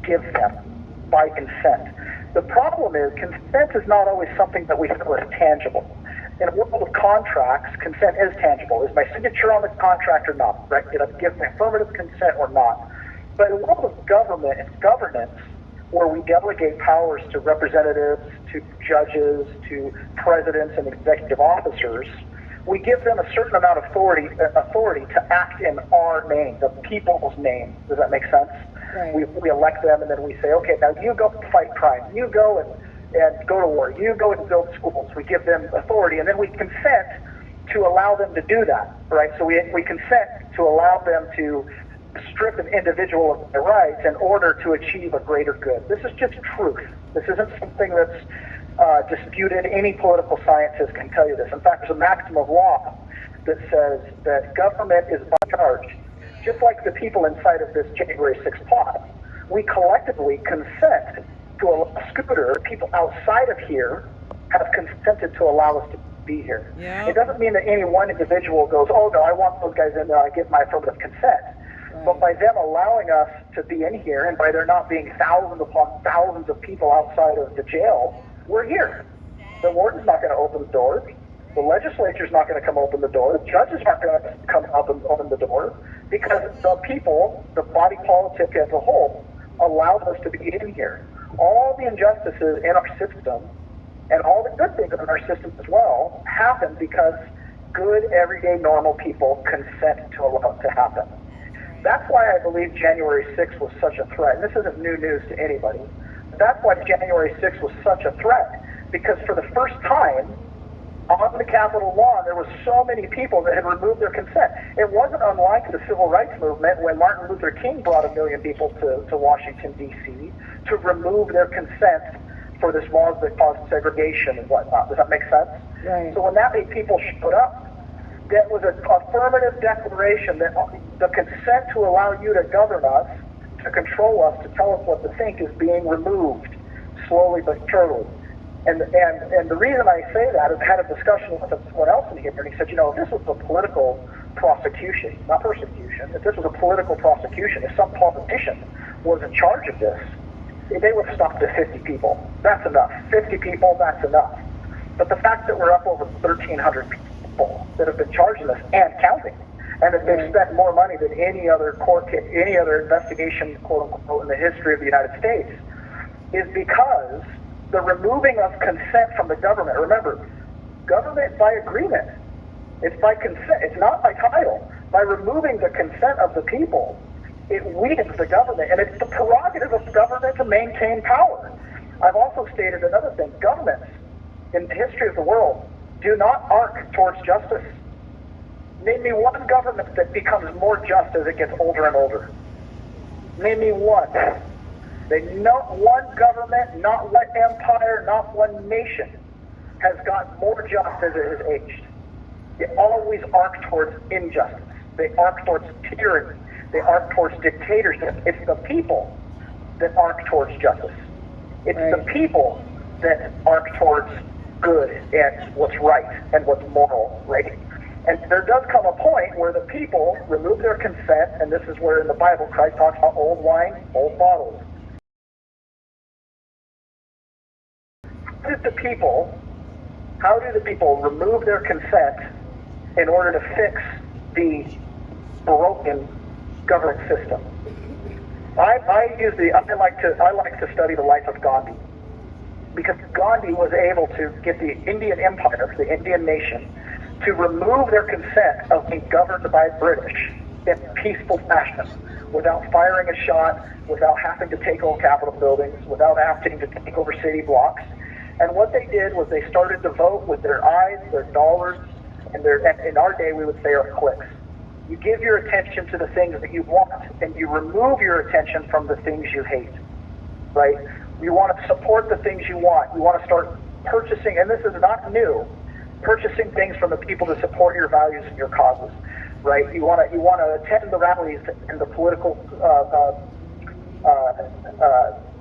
give them by consent. The problem is consent is not always something that we feel is tangible. In a world of contracts, consent is tangible. Is my signature on the contract or not? Right? Did I give my affirmative consent or not? But in a world of government and governance, where we delegate powers to representatives, to judges, to presidents and executive officers, we give them a certain amount of authority to act in our name, the people's name. Does that make sense? Right. We elect them, and then we say, okay, now you go fight crime. You go and go to war. You go and build schools. We give them authority, and then we consent to allow them to do that, right? So we consent to allow them to strip an individual of their rights in order to achieve a greater good. This is just truth. This isn't something that's disputed. Any political scientist can tell you this. In fact, there's a maxim of law that says that government is by charge. Just like the people inside of this January 6th plot, we collectively consent to allow Scooter, people outside of here have consented to allow us to be here. Yeah. It doesn't mean that any one individual goes, oh no, I want those guys in there, I give my affirmative consent. Right. But by them allowing us to be in here, and by there not being thousands upon thousands of people outside of the jail, we're here. The warden's not going to open the doors. The legislature's not going to come open the door. The judges aren't going to come up and open the door, because the people, the body politic as a whole, allowed us to be in here. All the injustices in our system, and all the good things in our system as well, happen because good, everyday, normal people consent to allow it to happen. That's why I believe January 6th was such a threat. And this isn't new news to anybody. That's why January 6th was such a threat, because for the first time on the Capitol lawn, there were so many people that had removed their consent. It wasn't unlike the civil rights movement when Martin Luther King brought 1 million people to Washington, D.C. to remove their consent for this laws that caused segregation and whatnot. Does that make sense? Right. So when that many people showed up, that was an affirmative declaration that the consent to allow you to govern us, to control us, to tell us what to think is being removed slowly but surely. And the reason I say that is I had a discussion with someone else in here, and he said, you know, if this was a political prosecution, not persecution, if this was a political prosecution, if some politician was in charge of this, they would have stopped at 50 people. That's enough. 50 people, that's enough. But the fact that we're up over 1,300 people that have been charging this and counting, and that they've spent more money than any other court, any other investigation, quote unquote, in the history of the United States, is because the removing of consent from the government. Remember, government by agreement. It's by consent. It's not by title. By removing the consent of the people, it weakens the government, and it's the prerogative of government to maintain power. I've also stated another thing. Governments in the history of the world do not arc towards justice. Name me one government that becomes more just as it gets older and older. Name me one. Not one government, not one empire, not one nation has got more just as it has aged. They always arc towards injustice. They arc towards tyranny. They arc towards dictatorship. It's the people that arc towards justice. It's the people that arc towards good and what's right and what's moral, right? And there does come a point where the people remove their consent, and this is where in the Bible Christ talks about old wine, old bottles. How do the people remove their consent in order to fix the broken government system? I like to study the life of Gandhi, because Gandhi was able to get the Indian Empire, the Indian nation, to remove their consent of being governed by British in peaceful fashion, without firing a shot, without having to take over Capitol buildings, without having to take over city blocks. And what they did was they started to vote with their eyes, their dollars, and in our day we would say our clicks. You give your attention to the things that you want, and you remove your attention from the things you hate, right? You want to support the things you want. You want to start purchasing, and this is not new, purchasing things from the people to support your values and your causes, right? You want to attend the rallies and the political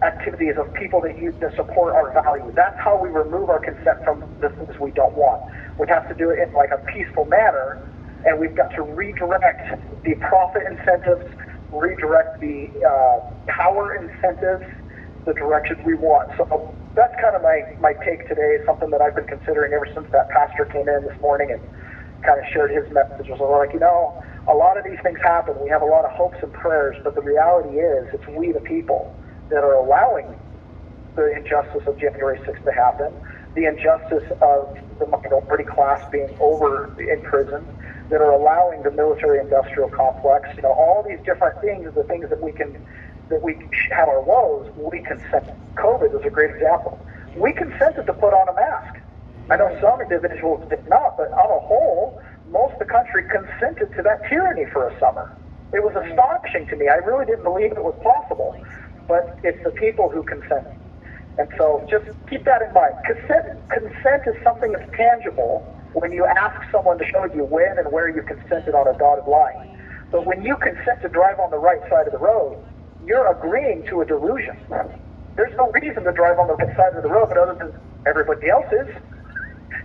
activities of people that support our values. That's how we remove our consent from the things we don't want. We have to do it in like a peaceful manner, and we've got to redirect the profit incentives, redirect the power incentives, the direction we want. So that's kind of my take today, something that I've been considering ever since that pastor came in this morning and kind of shared his message. Was like, you know, a lot of these things happen. We have a lot of hopes and prayers, but the reality is it's we the people that are allowing the injustice of January 6th to happen, the injustice of the minority class being in prison, that are allowing the military-industrial complex, you know, all these different things, the things that we have our woes, we consent. COVID was a great example. We consented to put on a mask. I know some individuals did not, but on a whole, most of the country consented to that tyranny for a summer. It was astonishing to me. I really didn't believe it was possible, but it's the people who consent. And so just keep that in mind. Consent is something that's tangible when you ask someone to show you when and where you consented on a dotted line. But when you consent to drive on the right side of the road, you're agreeing to a delusion. There's no reason to drive on the right side of the road other than everybody else is.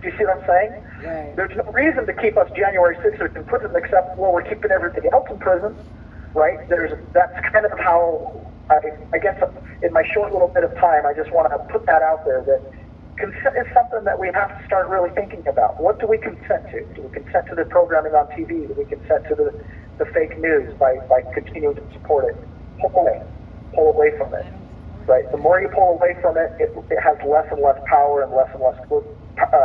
Do you see what I'm saying? Right. There's no reason to keep us January 6th in prison except, well, we're keeping everybody else in prison, right? That's kind of how, I guess in my short little bit of time, I just want to put that out there, that consent is something that we have to start really thinking about. What do we consent to? Do we consent to the programming on TV? Do we consent to the fake news by continuing to support it? Pull away from it, right? The more you pull away from it, it has less and less power and less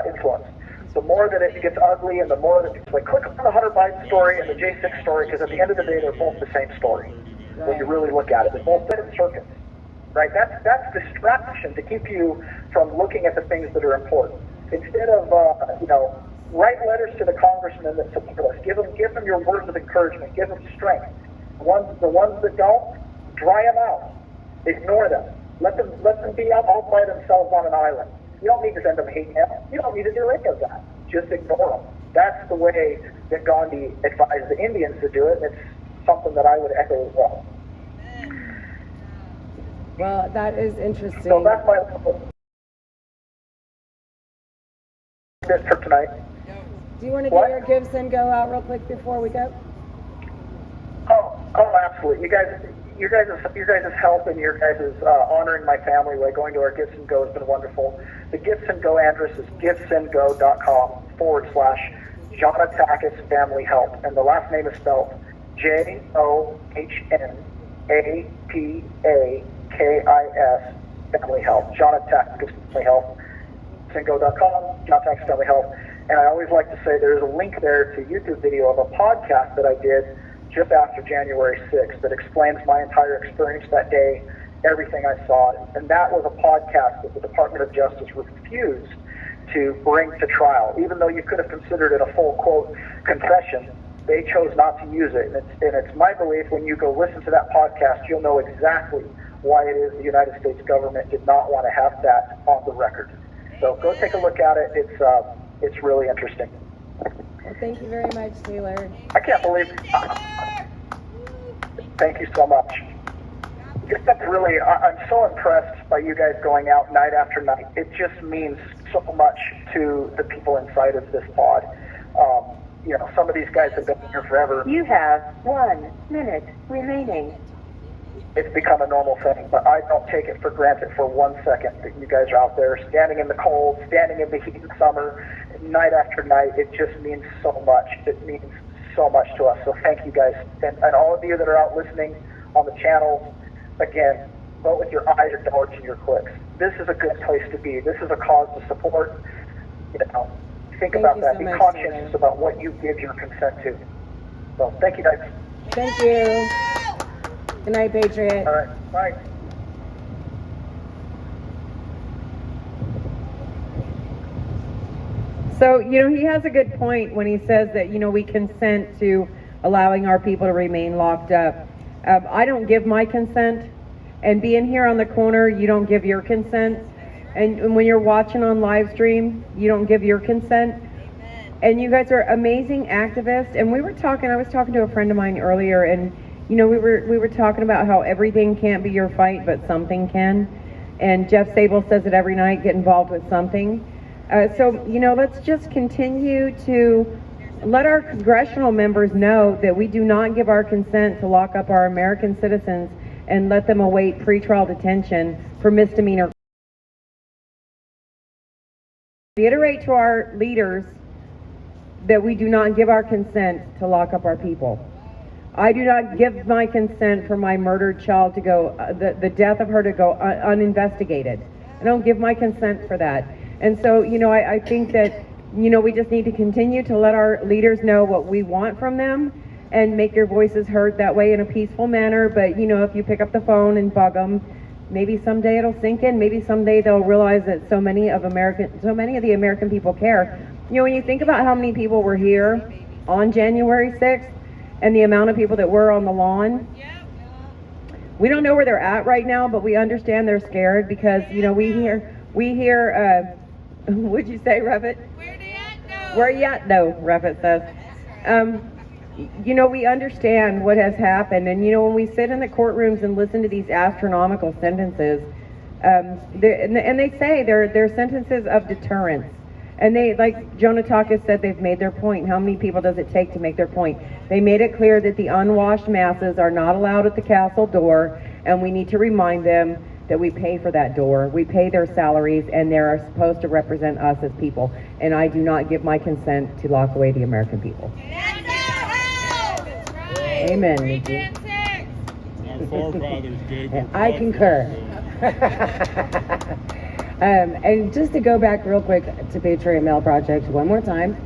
influence. The more that it gets ugly and the more that it's like, click on the Hunter Biden story and the J6 story, because at the end of the day, they're both the same story. When you really look at it, they're both in circuits, right? That's distraction to keep you from looking at the things that are important. Instead of, write letters to the congressmen that support us. Give them your words of encouragement. Give them strength. The ones that don't, dry them out. Ignore them. Let them be out all by themselves on an island. You don't need to send them hate mail. You don't need to do any of that. Just ignore them. That's the way that Gandhi advised the Indians to do it, and it's something that I would echo as well. Well, that is interesting. So that's my bit for tonight. Do you want to What? get your gifts and go out real quick before we go? Oh, absolutely. You guys' help and your guys' honoring my family by going to our Gifts and Go has been wonderful. The Gifts and Go address is giftsandgo.com/Johnatakis Family Help, and the last name is spelled JOHNATAKIS Family Help. Johnatakis Family Help. Giftsandgo.com, Johnatakis Family Help. And I always like to say there's a link there to a YouTube video of a podcast that I did just after January 6th that explains my entire experience that day, everything I saw. And that was a podcast that the Department of Justice refused to bring to trial. Even though you could have considered it a full, quote, confession, they chose not to use it. And it's my belief when you go listen to that podcast, you'll know exactly why it is the United States government did not want to have that on the record. So go take a look at it. It's really interesting. Well, thank you very much, Taylor. I can't believe. Thank you so much. That's really, I'm so impressed by you guys going out night after night. It just means so much to the people inside of this pod. Some of these guys have been here forever. You have 1 minute remaining. It's become a normal thing, but I don't take it for granted for 1 second that you guys are out there standing in the cold, standing in the heat of summer, night after night. It just means so much. It means so much to us. So thank you guys. And all of you that are out listening on the channels, again, vote with your eyes, your dollars, and your clicks. This is a good place to be. This is a cause to support. Think about that. Be conscientious about what you give your consent to. So thank you guys. Thank you. Good night, Patriot. All right. Bye. So, he has a good point when he says that, we consent to allowing our people to remain locked up. I don't give my consent, and being here on the corner, you don't give your consent. And when you're watching on live stream, you don't give your consent. And you guys are amazing activists. And I was talking to a friend of mine earlier, and we were talking about how everything can't be your fight, but something can. And Jeff Sable says it every night, get involved with something. Let's just continue to let our congressional members know that we do not give our consent to lock up our American citizens and let them await pretrial detention for misdemeanor. Reiterate to our leaders that we do not give our consent to lock up our people. I do not give my consent for my murdered child to go, the death of her to go uninvestigated. I don't give my consent for that. And so, I think that, we just need to continue to let our leaders know what we want from them and make your voices heard that way in a peaceful manner. But, if you pick up the phone and bug them, maybe someday it'll sink in. Maybe someday they'll realize that so many of the American people care. When you think about how many people were here on January 6th and the amount of people that were on the lawn, we don't know where they're at right now, but we understand they're scared because, we hear, what'd you say, Revit? Where you at, though, Revit says. We understand what has happened, and when we sit in the courtrooms and listen to these astronomical sentences, and they say they're sentences of deterrence, and they, like Johnatakis said, they've made their point. How many people does it take to make their point? They made it clear that the unwashed masses are not allowed at the castle door, and we need to remind them that we pay for that door. We pay their salaries, and they are supposed to represent us as people. And I do not give my consent to lock away the American people. Amen, Nikki. Our forefathers gave their I concur. And just to go back real quick to Patriot Mail Project one more time,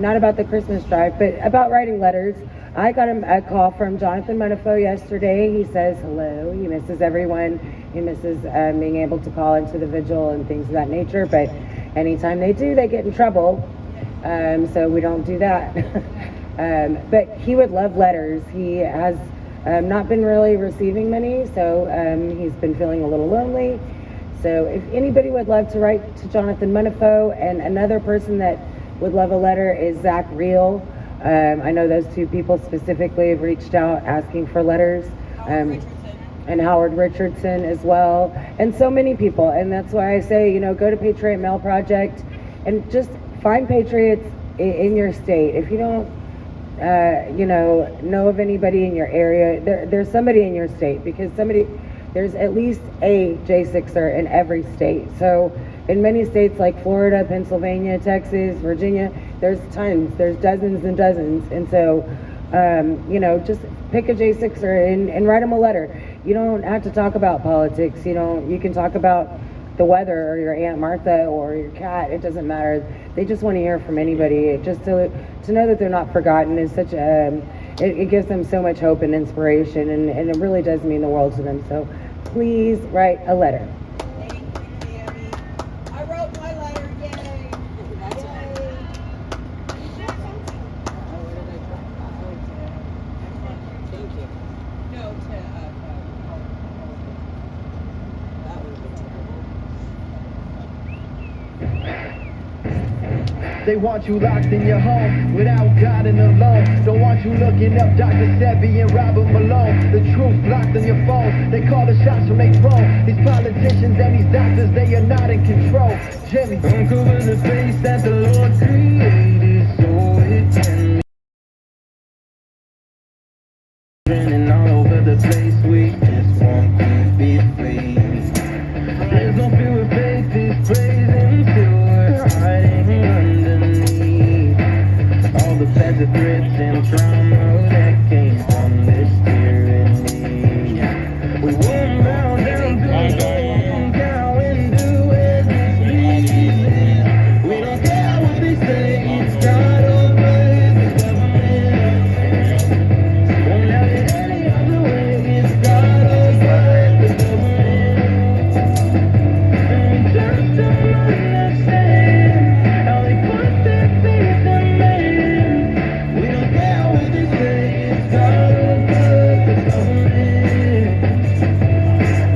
not about the Christmas drive, but about writing letters. I got a call from Jonathan Manafo yesterday. He says hello. He misses everyone. He misses being able to call into the Vigil and things of that nature. But anytime they do, they get in trouble. So we don't do that. But he would love letters. He has not been really receiving many, so he's been feeling a little lonely. So if anybody would love to write to Jonathan Munifo, and another person that would love a letter is Zach Reel. I know those two people specifically have reached out asking for letters. And Howard Richardson as well, and so many people. And that's why I say, go to Patriot Mail Project and just find patriots in your state. If you don't, know of anybody in your area, there's somebody in your state, because there's at least a J6er in every state. So in many states like Florida, Pennsylvania, Texas, Virginia, there's tons, there's dozens and dozens. And so, just pick a J6er and write them a letter. You don't have to talk about politics. You can talk about the weather or your Aunt Martha or your cat. It doesn't matter. They just want to hear from anybody. Just to know that they're not forgotten is such it gives them so much hope and inspiration, and it really does mean the world to them. So please write a letter. Thank you, Tammy. I wrote my letter. Yay. Yay. No, They want you locked in your home without God and alone. Don't want you looking up Dr. Sebi and Robert Malone. The truth blocked on your phone. They call the shots from their throne. These politicians and these doctors, they are not in control. Jimmy, uncover the face that the Lord created so it can be. Running all over the place, we just want to be free. There's no fear of faith, this praise until we're hiding underneath all the bad threats and trauma that came from this tyranny. We won't bow down to the cow and do as it pleases. We don't care what they say, it's not over the government. Won't have it any other way, it's not over the government. And we just don't understand how they put their faith in man. We don't care what they say, it's not over the government.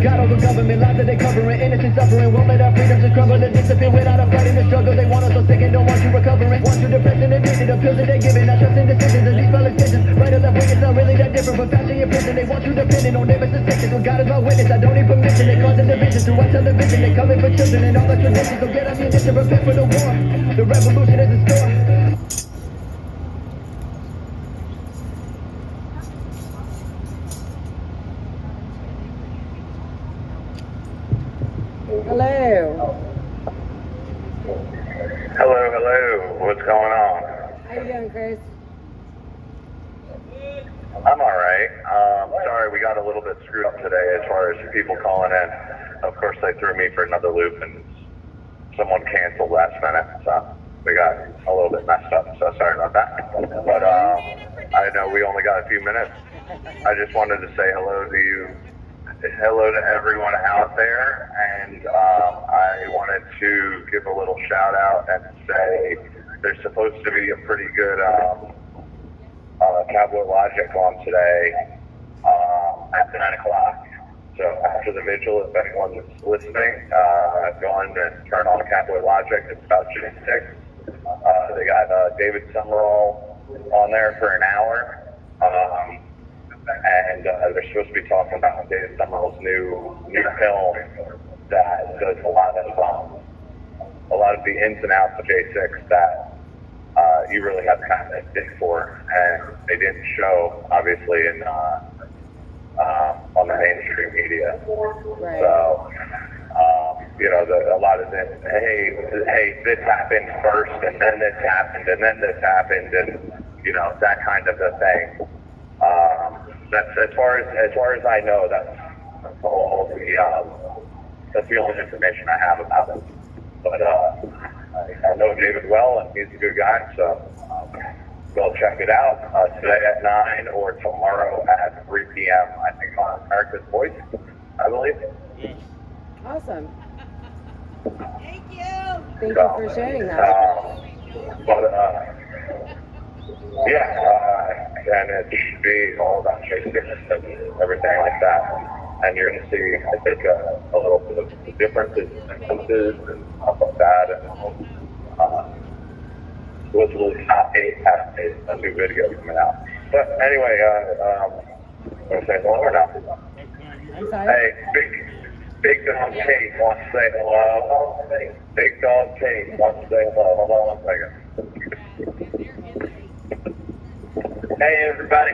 Got over government lies that they covering, innocent suffering. Won't let our freedoms just crumble and disappear without a fight in the struggle. They want us so sick and don't want you recovering. Want you depressed and addicted, the pills that they're giving. Not trusting decisions of these politicians. Right or left wing, it's not really that different from fashion your prison. They want you dependent on their suspicions. Well, God is my witness, I don't need permission. They causing division through our television. They coming for children and all the traditions. So get ammunition, prepare for the war. The revolution is in store. Hello. Hello. What's going on? How you doing, Chris? I'm all right. Sorry, we got a little bit screwed up today as far as people calling in. Of course, they threw me for another loop, and someone canceled last minute, so we got a little bit messed up. So sorry about that. But I know we only got a few minutes. I just wanted to say hello to you. Hello to everyone out there, and I wanted to give a little shout out and say there's supposed to be a pretty good Cowboy Logic on today at 9 o'clock. So after the Vigil, if anyone's listening, go on and turn on Cowboy Logic. It's about J6. They got David Summerall on there for an hour. And they're supposed to be talking about David Summerall's new film that does a lot of the ins and outs of J6 that you really have to kind of dig for, and they didn't show obviously in on the mainstream media. Right. So a lot of this, hey, this happened first, and then this happened, and then this happened, and that kind of a thing. That's as far as I know. That's all that's the only information I have about it. But I know David well, and he's a good guy. So go check it out today at 9 or tomorrow at 3 p.m. I think on America's Voice, I believe. Awesome. Thank you. Thank you for sharing that. And it should be all about chasing and everything like that. And you're going to see, I think, a little bit of differences in sentences and stuff like that. And was really happy at a new video coming out. But anyway, I'm going to say hello or not? I'm sorry? Hey, Big Dog Kate wants to say hello. Big Dog Kate wants to say hello. Hold on 1 second. Hey, everybody.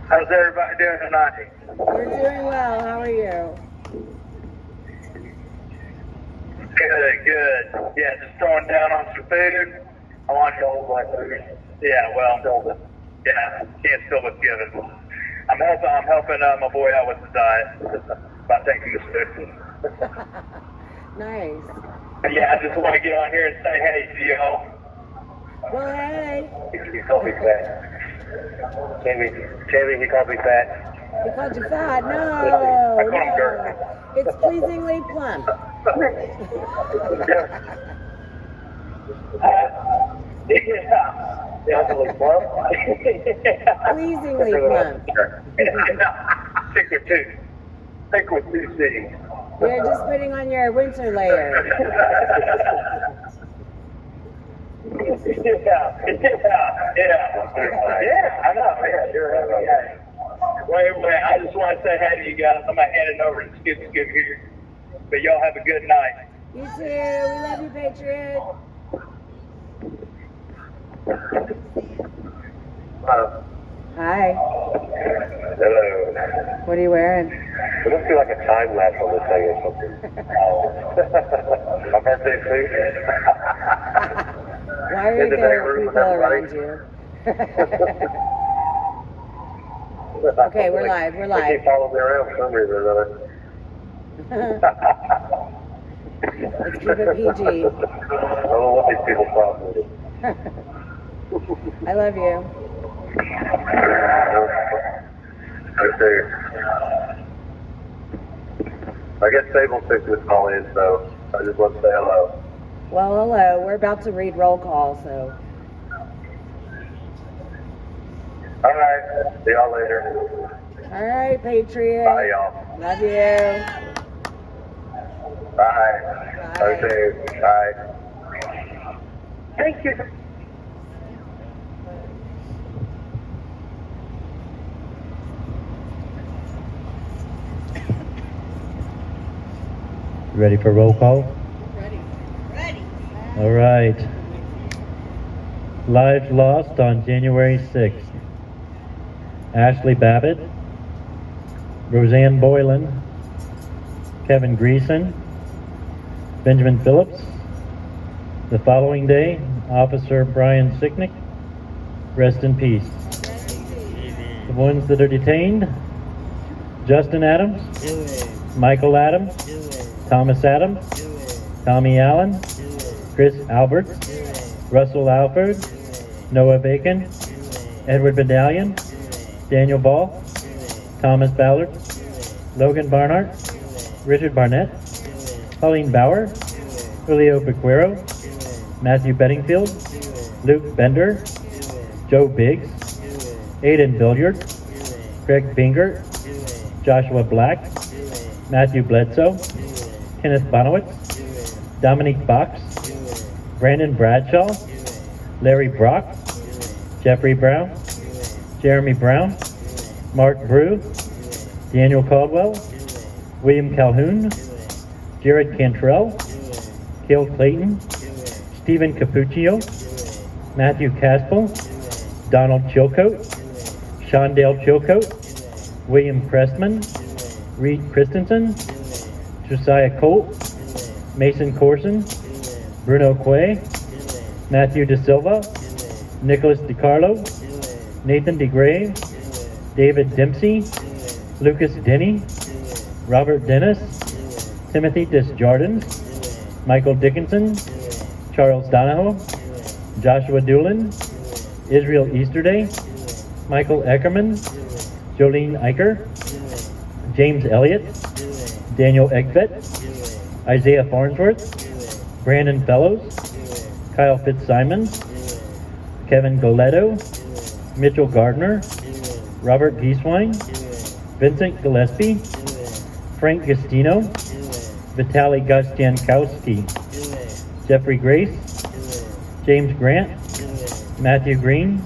How's everybody doing tonight? We're doing well. How are you? Good. Yeah, just throwing down on some food. I want to hold my food. Yeah, well, yeah, can't still with giving. I'm helping my boy out with the diet by taking this food. Nice. Yeah, I just want to get on here and say hey to y'all. Well, hey. He called me fat. Jamie, he called me fat. He called you fat? No. I called him Dirk. It's pleasingly plump. Definitely plump. Pleasingly plump. Stick with two C's. You're just putting on your winter layer. Yeah, I know. Yeah, you're right. Wait, I just want to say hi to you guys. I'm going to hand it over to Skip here. But y'all have a good night. You too. We love you, Patriot. Hi. Hello. What are you wearing? It must be like a time lapse on this thing or something. My birthday suit. Why are there people around you? Okay, we're live. They keep following me around for some reason or another. Let's keep it PG. I don't know what these people's problem is. I love you. Okay. I guess Sable's fixing to call in, so I just want to say hello. Well, hello. We're about to read roll call, so. All right. See y'all later. All right, Patriot. Bye, y'all. Love you. Bye. Okay. Bye. Thank you. Ready for roll call? Ready. All right. Lives lost on January 6th. Ashley Babbitt, Roseanne Boylan, Kevin Greason, Benjamin Phillips. The following day, Officer Brian Sicknick. Rest in peace. The ones that are detained: Justin Adams, Michael Adams, Thomas Adams, Tommy Allen, Chris Alberts, Russell Alford, Noah Bacon, Edward Medallion, Daniel Ball, Thomas Ballard, Logan Barnhart, Richard Barnett, Pauline Bauer, Julio Bequero, Matthew Bedingfield, Luke Bender, Joe Biggs, Aiden Billiard, Craig Bingert, Joshua Black, Matthew Bledsoe, Kenneth Bonowitz, Dominique Box, Brandon Bradshaw, Larry Brock, Jeffrey Brown, Jeremy Brown, Mark Brew, Daniel Caldwell, William Calhoun, Jared Cantrell, Cale Clayton, Stephen Capuccio, Matthew Caspel, Donald Chilcote, Shondale Chilcote, William Pressman, Reed Christensen, Josiah Colt, Mason Corson, Bruno Quay, Matthew De Silva, Nicholas DiCarlo, Nathan DeGrave, David Dempsey, Lucas Denny, Robert Dennis, Timothy Desjardins, Michael Dickinson, Charles Donahoe, Joshua Doolin, Israel Easterday, Michael Eckerman, Jolene Eicher, James Elliott, Daniel Eggfett, Isaiah Farnsworth, Brandon Fellows, Kyle Fitzsimons, Kevin Goletto, Mitchell Gardner, Robert Gieswein, Vincent Gillespie, Frank Gastino, Vitaly Gostyankowski, Jeffrey Grace, James Grant, Matthew Green,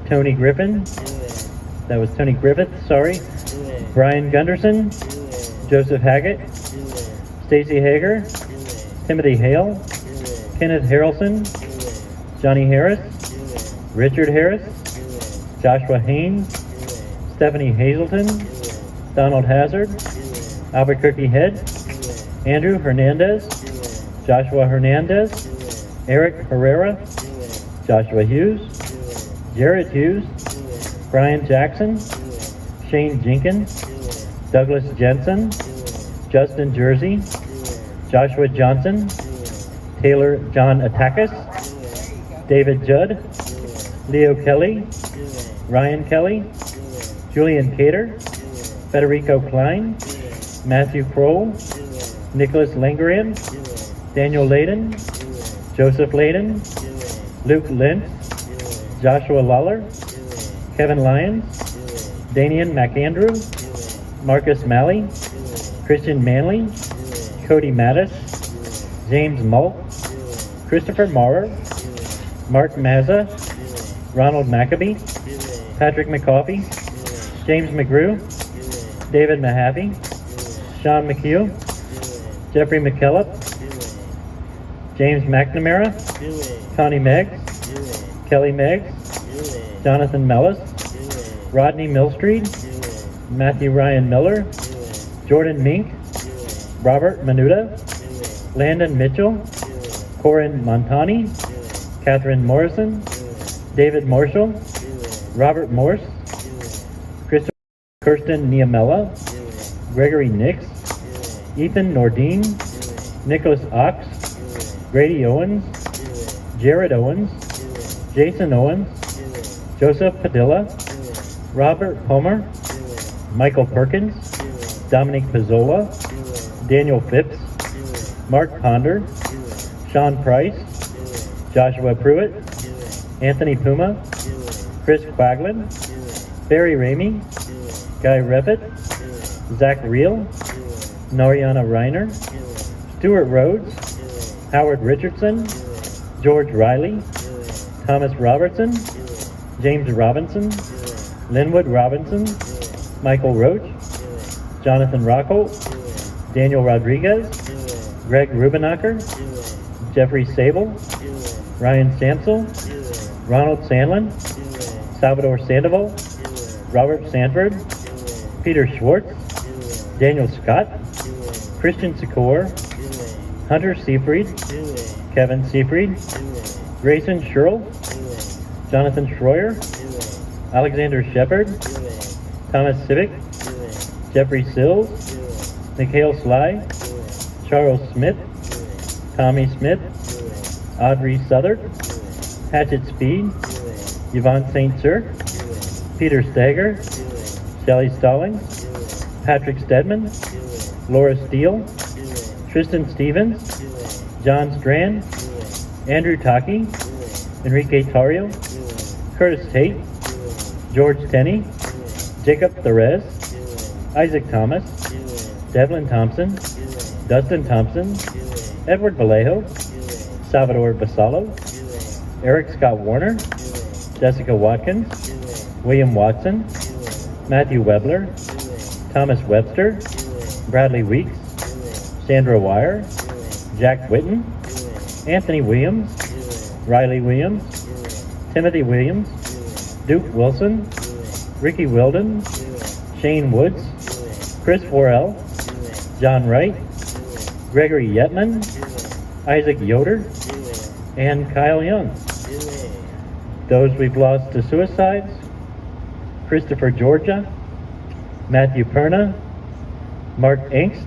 Tony Griffin, that was Tony Griffith, sorry, Brian Gunderson, Joseph Haggett, Stacy Hager, Timothy Hale, Kenneth Harrelson, Johnny Harris, Richard Harris, Joshua Haynes, Stephanie Hazelton, Donald Hazard, Albuquerque Head, Andrew Hernandez, Joshua Hernandez, Eric Herrera, Joshua Hughes, Jared Hughes, Brian Jackson, Shane Jenkins, Douglas Jensen, Justin Jersey, Joshua Johnson, Taylor John Atakis, David Judd, Leo Kelly, Ryan Kelly, Julian Cater, Federico Klein, Matthew Kroll, Nicholas Langren, Daniel Layden, Joseph Layden, Luke Lentz, Joshua Lawler, Kevin Lyons, Danian McAndrew, Marcus Malley, Christian Manley, Cody Mattis, James Mulk, Christopher Maurer, Mark Mazza, Ronald Maccabee, Patrick McCoffey, James McGrew, David Mahaffey, Sean McHugh, Jeffrey McKillop, James McNamara, Connie Meggs, Kelly Meggs, Jonathan Mellis, Rodney Millstreet, Matthew Ryan Miller, Jordan Mink, Robert Menuda, Landon Mitchell, Corin Montani, Catherine Morrison, David Marshall, Robert Morse, Kirsten Niamella, Gregory Nix, Ethan Nordine, Nicholas Ox, Grady Owens, Jared Owens, Jason Owens, Joseph Padilla, Robert Palmer, Michael Perkins, Dominic Pizzola, Daniel Phipps, Mark Ponder, Sean Price, Joshua Pruitt, Anthony Puma, Chris Quaglin, Barry Ramey, Guy Reffitt, Zach Reel, Nariana Reiner, Stuart Rhodes, Howard Richardson, George Riley, Thomas Robertson, James Robinson, Linwood Robinson, Michael Roach, Jonathan Rockholt, Daniel Rodriguez, Greg Rubenacher, Jeffrey Sable, Ryan Samsel, Ronald Sandlin, Salvador Sandoval, Robert Sanford, Peter Schwartz, Daniel Scott, Christian Secor, Hunter Seafried, Kevin Seafried, Grayson Sherrill, Jonathan Schroyer, Alexander Shepard, Thomas Civic, Jeffrey Sills, Mikhail Sly, Charles Smith, Tommy Smith, Audrey Southard, Hatchet Speed, Yvonne St. Cyr, Peter Stager, Shelley Stallings, Patrick Stedman, Laura Steele, Tristan Stevens, John Strand, Andrew Taki, Enrique Tario, Curtis Tate, George Tenney, Jacob Therese, Isaac Thomas, Devlin Thompson, Dustin Thompson, Edward Vallejo, Salvador Basalo, Eric Scott Warner, Jessica Watkins, William Watson, Matthew Webler, Thomas Webster, Bradley Weeks, Sandra Wire, Jack Whitten, Anthony Williams, Riley Williams, Timothy Williams, Duke Wilson, Ricky Wilden, Shane Woods, Chris Worrell, John Wright, Gregory Yetman, Isaac Yoder, and Kyle Young. Those we've lost to suicides: Christopher Georgia, Matthew Perna, Mark Engst,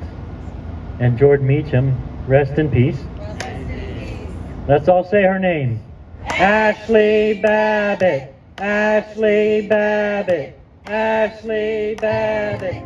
and Jordan Meacham. Rest in peace. Let's all say her name. Ashley Babbitt, Ashley Babbitt, Ashley Babbitt.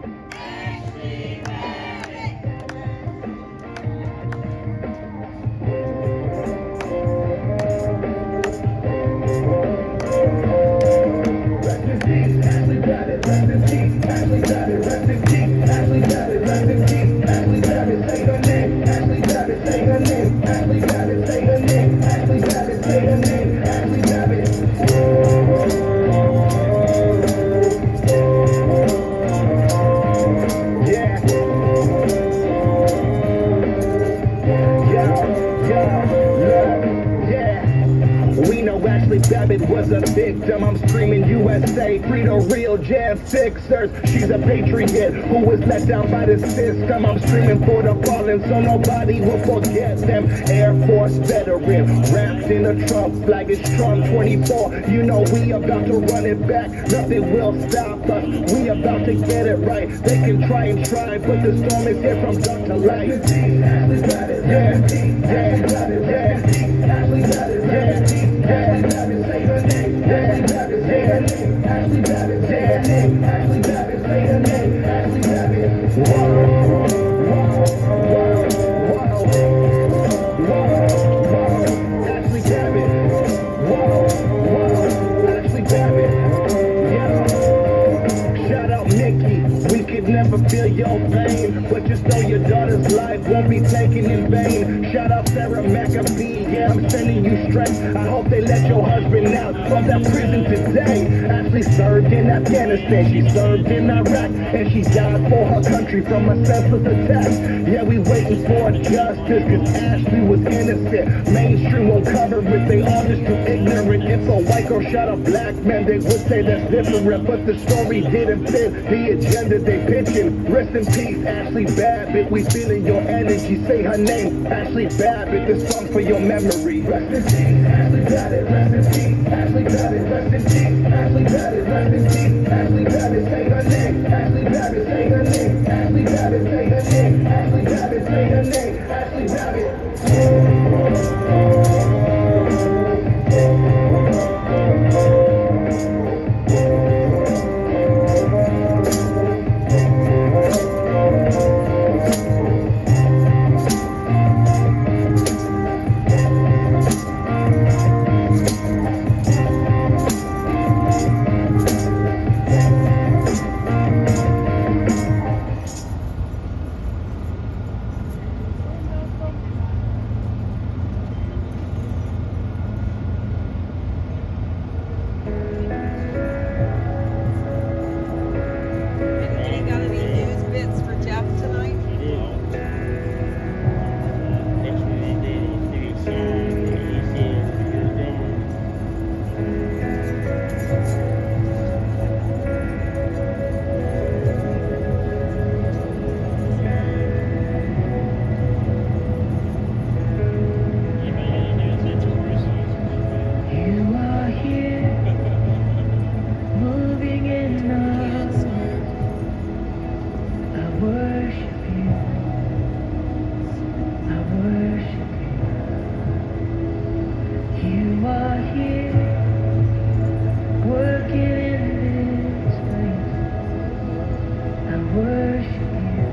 Babbitt was a victim. I'm screaming USA, free the real jam fixers. She's a patriot who was let down by the system. I'm screaming for the fallen so nobody will forget them. Air Force veteran, wrapped in a Trump flag. It's Trump 24. You know we about to run it back. Nothing will stop us. We about to get it right. They can try, but the storm is here from dark to light. Never feel your pain, but just know your daughter's life won't be taken in vain. Shout out Sarah McAfee, yeah, I'm sending you straight. I hope they let your husband out of that prison today. Ashley served in Afghanistan, she served in Iraq, and she died for her country from a senseless attack. Yeah, we waiting for justice, cause Ashley was innocent. Mainstream won't cover it, they all just too ignorant. If a white girl shot a black man, they would say that's different, but the story didn't fit the agenda they pitched. Rest in peace, Ashley Babbitt. We feeling your energy. Say her name, Ashley Babbitt. This song for your memory. Rest in peace, Ashley Babbitt. Rest in peace, Ashley Babbitt. Rest in peace, Ashley Babbitt. Rest in peace, Ashley Babbitt. Say her name, Ashley Babbitt. Say her name, Ashley Babbitt. Say her name, Ashley Babbitt. Say her name, Ashley Babbitt. Any got any news bits for Jeff tonight? You are here, moving in us. I worship you. I worship you. You are here, working in this place. I worship you.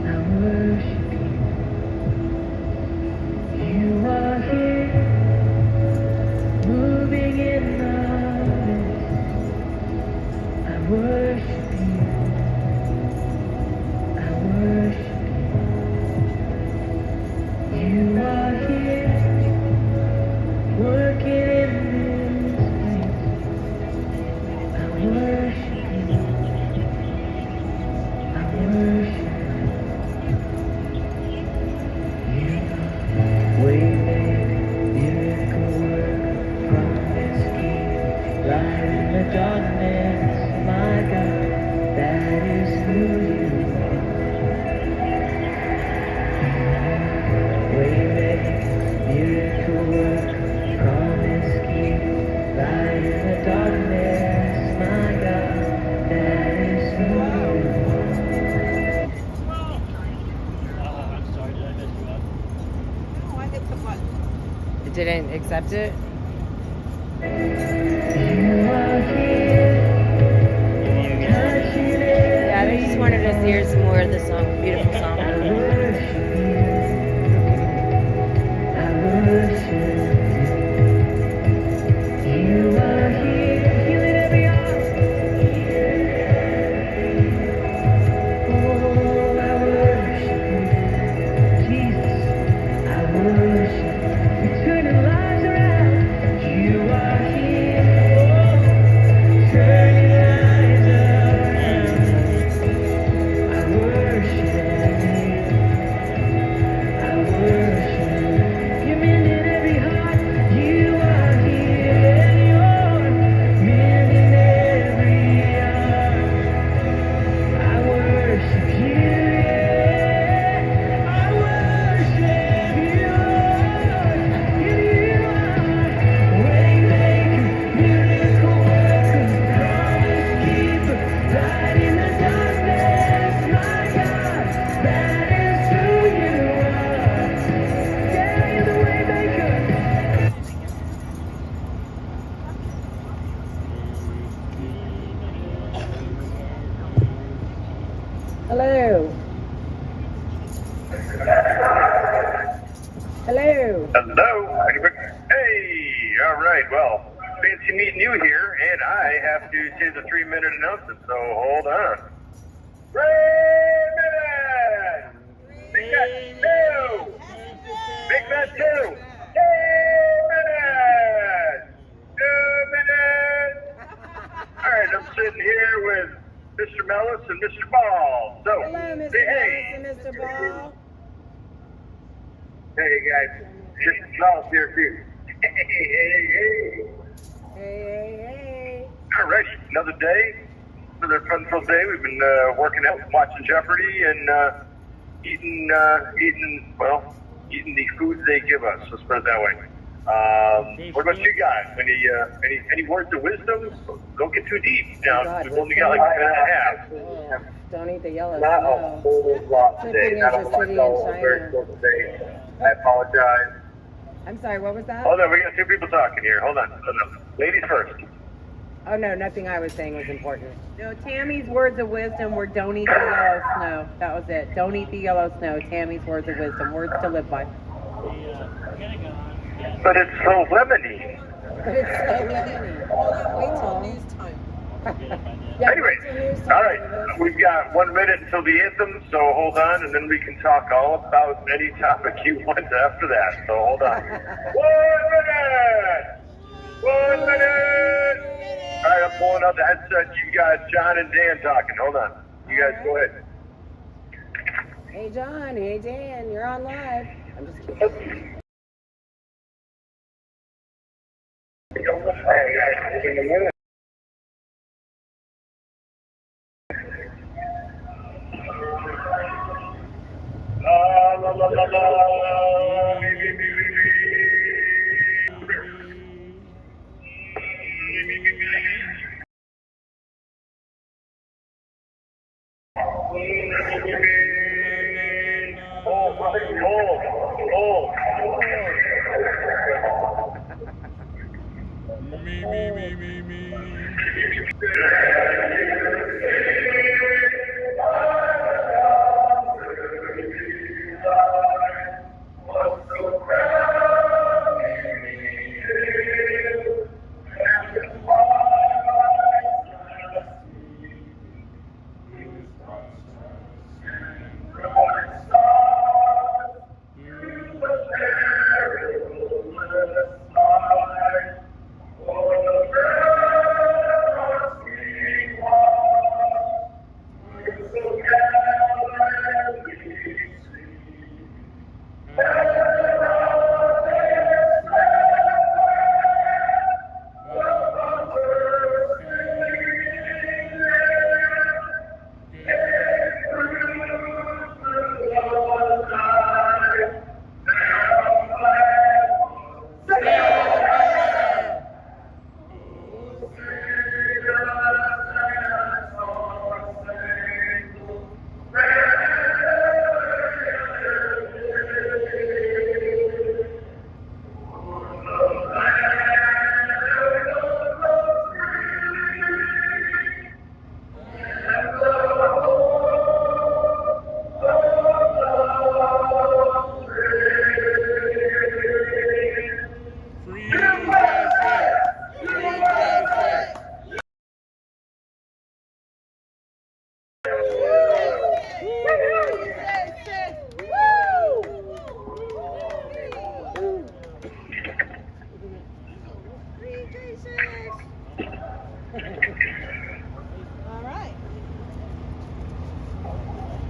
I worship you. You are here, moving in our midst. I worship you. I worship you. You are here, working in this place. I worship you. I worship you. Waymaker, miracle worker, promise keep, light in the darkness, my God, that is who you are. Waymaker, miracle worker, promise keep, light in the darkness, my God, that is who you are. Oh, I hit the button. It didn't accept it? You are here, hear some more of the song, beautiful song. You are here, healing every heart. Oh, I worship you, Jesus. I worship you, turning lives around. You are here, oh, turning lives around. I worship you. I worship you, mending every heart. You are here, and you're mending every heart. I worship you, yeah. I worship you, Lord. You are waymaker, miracle worker, promise keeper, light in the darkness, my God. That is who you are. Yeah, you're the waymaker. Hello. Hello. Hello. Hey, all right. Well, fancy meeting you here, and I have to say the 3-minute announcement, so hold on. 3 minutes! Big Mac 2! Big Mac 2! 2 minutes! 2 minutes! All right, I'm sitting here with Mr. Mellis and Mr. Ball. So, Hello, Mr. say hey. Mellis and Mr. Ball. Hey guys, Mr. Mellis here too. Hey. Hey. All right, another day, another fun-filled day. We've been working out, watching Jeopardy, and eating the foods they give us. Let's put it that way. What about you guys? Any words of wisdom? Don't get too deep. Now we've only got like a minute and a half. Oh, don't eat the yellow Not a snow. whole lot today. Tipping Not is a a whole city in lot. Very China. short today. I apologize. I'm sorry, what was that? Hold on, we got 2 people talking here. Hold on. Ladies first. Oh, no, nothing I was saying was important. No, Tammy's words of wisdom were don't eat the yellow snow. That was it. Don't eat the yellow snow. Tammy's words of wisdom. Words to live by. But it's so lemony. But it's so lemony. Hold on, wait till news time. Yeah, Anyway, what's your news all topic, right. Liz? We've got 1 minute until the anthem, so hold on, and then we can talk all about any topic you want after that. So hold on. 1 minute! 1 minute! All right, I'm pulling out the headset. You guys, John and Dan, talking. Hold on. You guys go ahead. Hey, John. Hey, Dan. You're on live. I'm just kidding. Hey, guys, in a minute. La la la la, me, me, me, me, All right.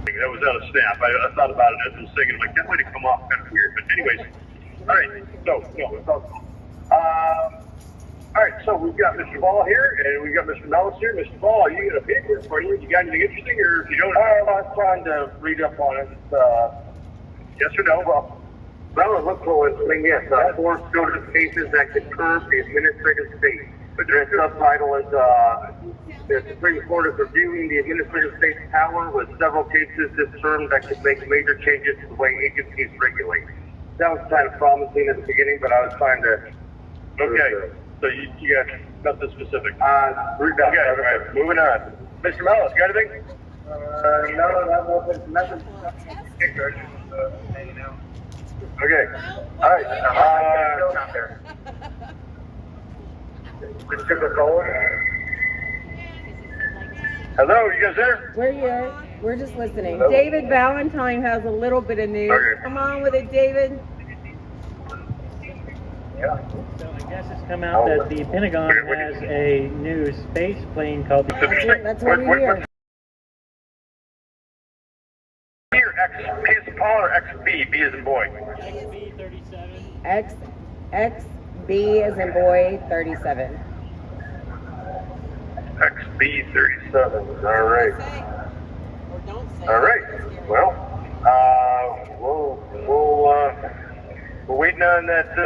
That was on a snap. I thought about it as I was singing. Like, that might have come off kind of weird. But anyways, all right. So, no, it's all cool. All right, so we've got Mr. Ball here, and we've got Mr. Mellis here. Mr. Ball, are you got a paper for you? You got anything interesting, or if you don't? I was trying to read up on it. Yes or no? Well, it looks like yes. 4 student cases that could curb the administrative state. But their subtitle is the Supreme Court is reviewing the administrative state's power with several cases this term that could make major changes to the way agencies regulate. Sounds kind of promising at the beginning, but I was trying to. Okay, so you got nothing specific. Okay, all right, moving on. Mr. Mellis, got anything? No, nothing. Okay, all right. Hello, you guys there? We're here. We're just listening. David Valentine has a little bit of news. Okay. Come on with it, David. So I guess it's come out that the Pentagon has a new space plane called the... That's what we hear. Here, P is in Paul or XB? B is in boy. XB is in boy 37. XB 37. All right. Or don't say. All right. Well, we're waiting on that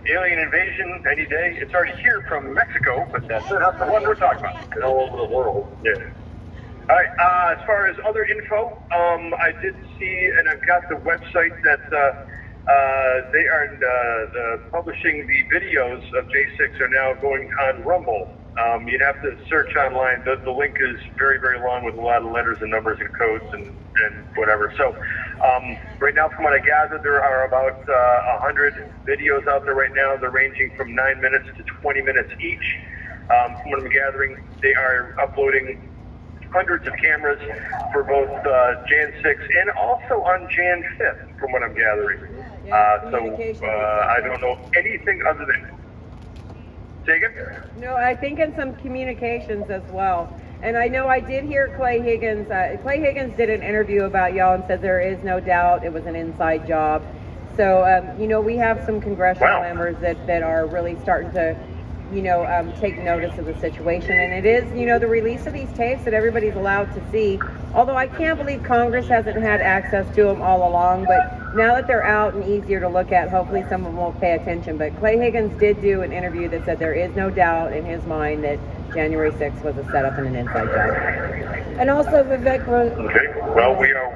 alien invasion any day. It's already here from Mexico, but that's not the one we're talking about. All over the world. Yeah. All right. As far as other info, I did see, and I've got the website that they are publishing the videos of J6 are now going on Rumble. You'd have to search online. The link is very, very long with a lot of letters and numbers and codes and whatever. So right now, from what I gathered, there are about 100 videos out there right now. They're ranging from 9 minutes to 20 minutes each. From what I'm gathering, they are uploading hundreds of cameras for both Jan 6 and also on Jan 5th, from what I'm gathering. So I don't know anything other than... Say again? No, I think in some communications as well. And I know I did hear Clay Higgins. Clay Higgins did an interview about y'all and said there is no doubt it was an inside job. So, we have some congressional members that are really starting to, take notice of the situation. And it is, the release of these tapes that everybody's allowed to see. Although I can't believe Congress hasn't had access to them all along. But now that they're out and easier to look at, hopefully someone will pay attention. But Clay Higgins did do an interview that said there is no doubt in his mind that January 6th was a setup and an inside job. And also Vivek... Okay, well, we are...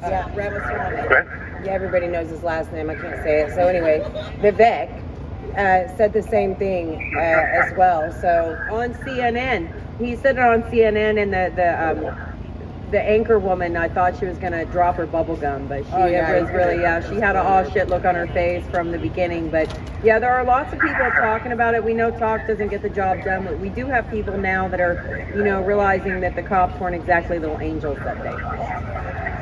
Ramaswamy. Okay. Yeah, everybody knows his last name. I can't say it. So anyway, Vivek said the same thing as well. So on CNN, he said it on CNN, and the anchor woman, I thought she was going to drop her bubble gum, but she was really, she had an all shit look on her face from the beginning. But yeah, there are lots of people talking about it. We know talk doesn't get the job done, but we do have people now that are, realizing that the cops weren't exactly little angels that day.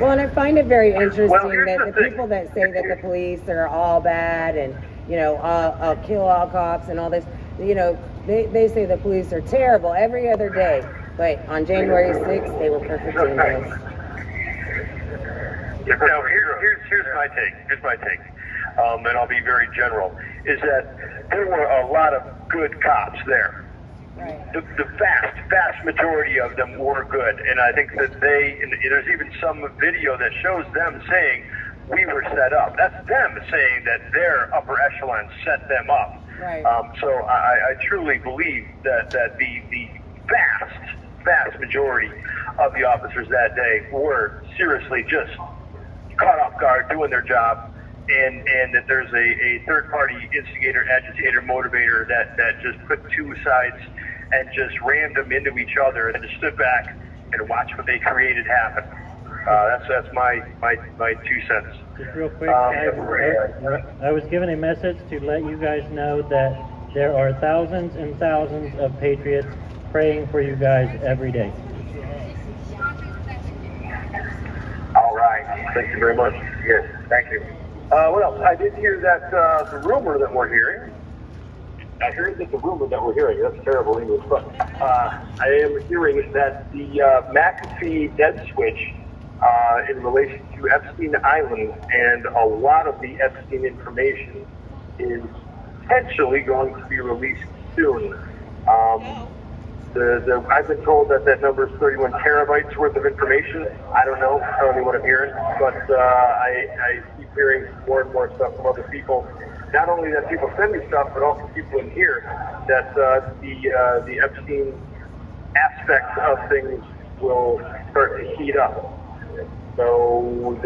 Well, and I find it very interesting that the people that say that the police are all bad and, I'll kill all cops and all this, they say the police are terrible every other day. But on January 6th, they were perfect angels. Now, here's my take. Here's my take. And I'll be very general, is that there were a lot of good cops there. Right. The vast majority of them were good, and I think that there's even some video that shows them saying, we were set up. That's them saying that their upper echelon set them up. Right. So I truly believe that the vast majority of the officers that day were seriously just caught off guard doing their job, and that there's a third-party instigator, agitator, motivator that just put two sides and just rammed them into each other and just stood back and watched what they created happen. That's my 2 cents. Just real quick, I was given a message to let you guys know that there are thousands and thousands of patriots praying for you guys every day. All right. Thank you very much. Yes, thank you. What else? I did hear that the rumor that we're hearing I heard that the rumor that we're hearing, that's terrible English, but I am hearing that the McAfee dead switch in relation to Epstein Island and a lot of the Epstein information is potentially going to be released soon. I've been told that number is 31 terabytes worth of information. I don't know. I don't know what I'm hearing, but I keep hearing more and more stuff from other people. Not only that people send me stuff, but also people in here that the Epstein aspect of things will start to heat up. So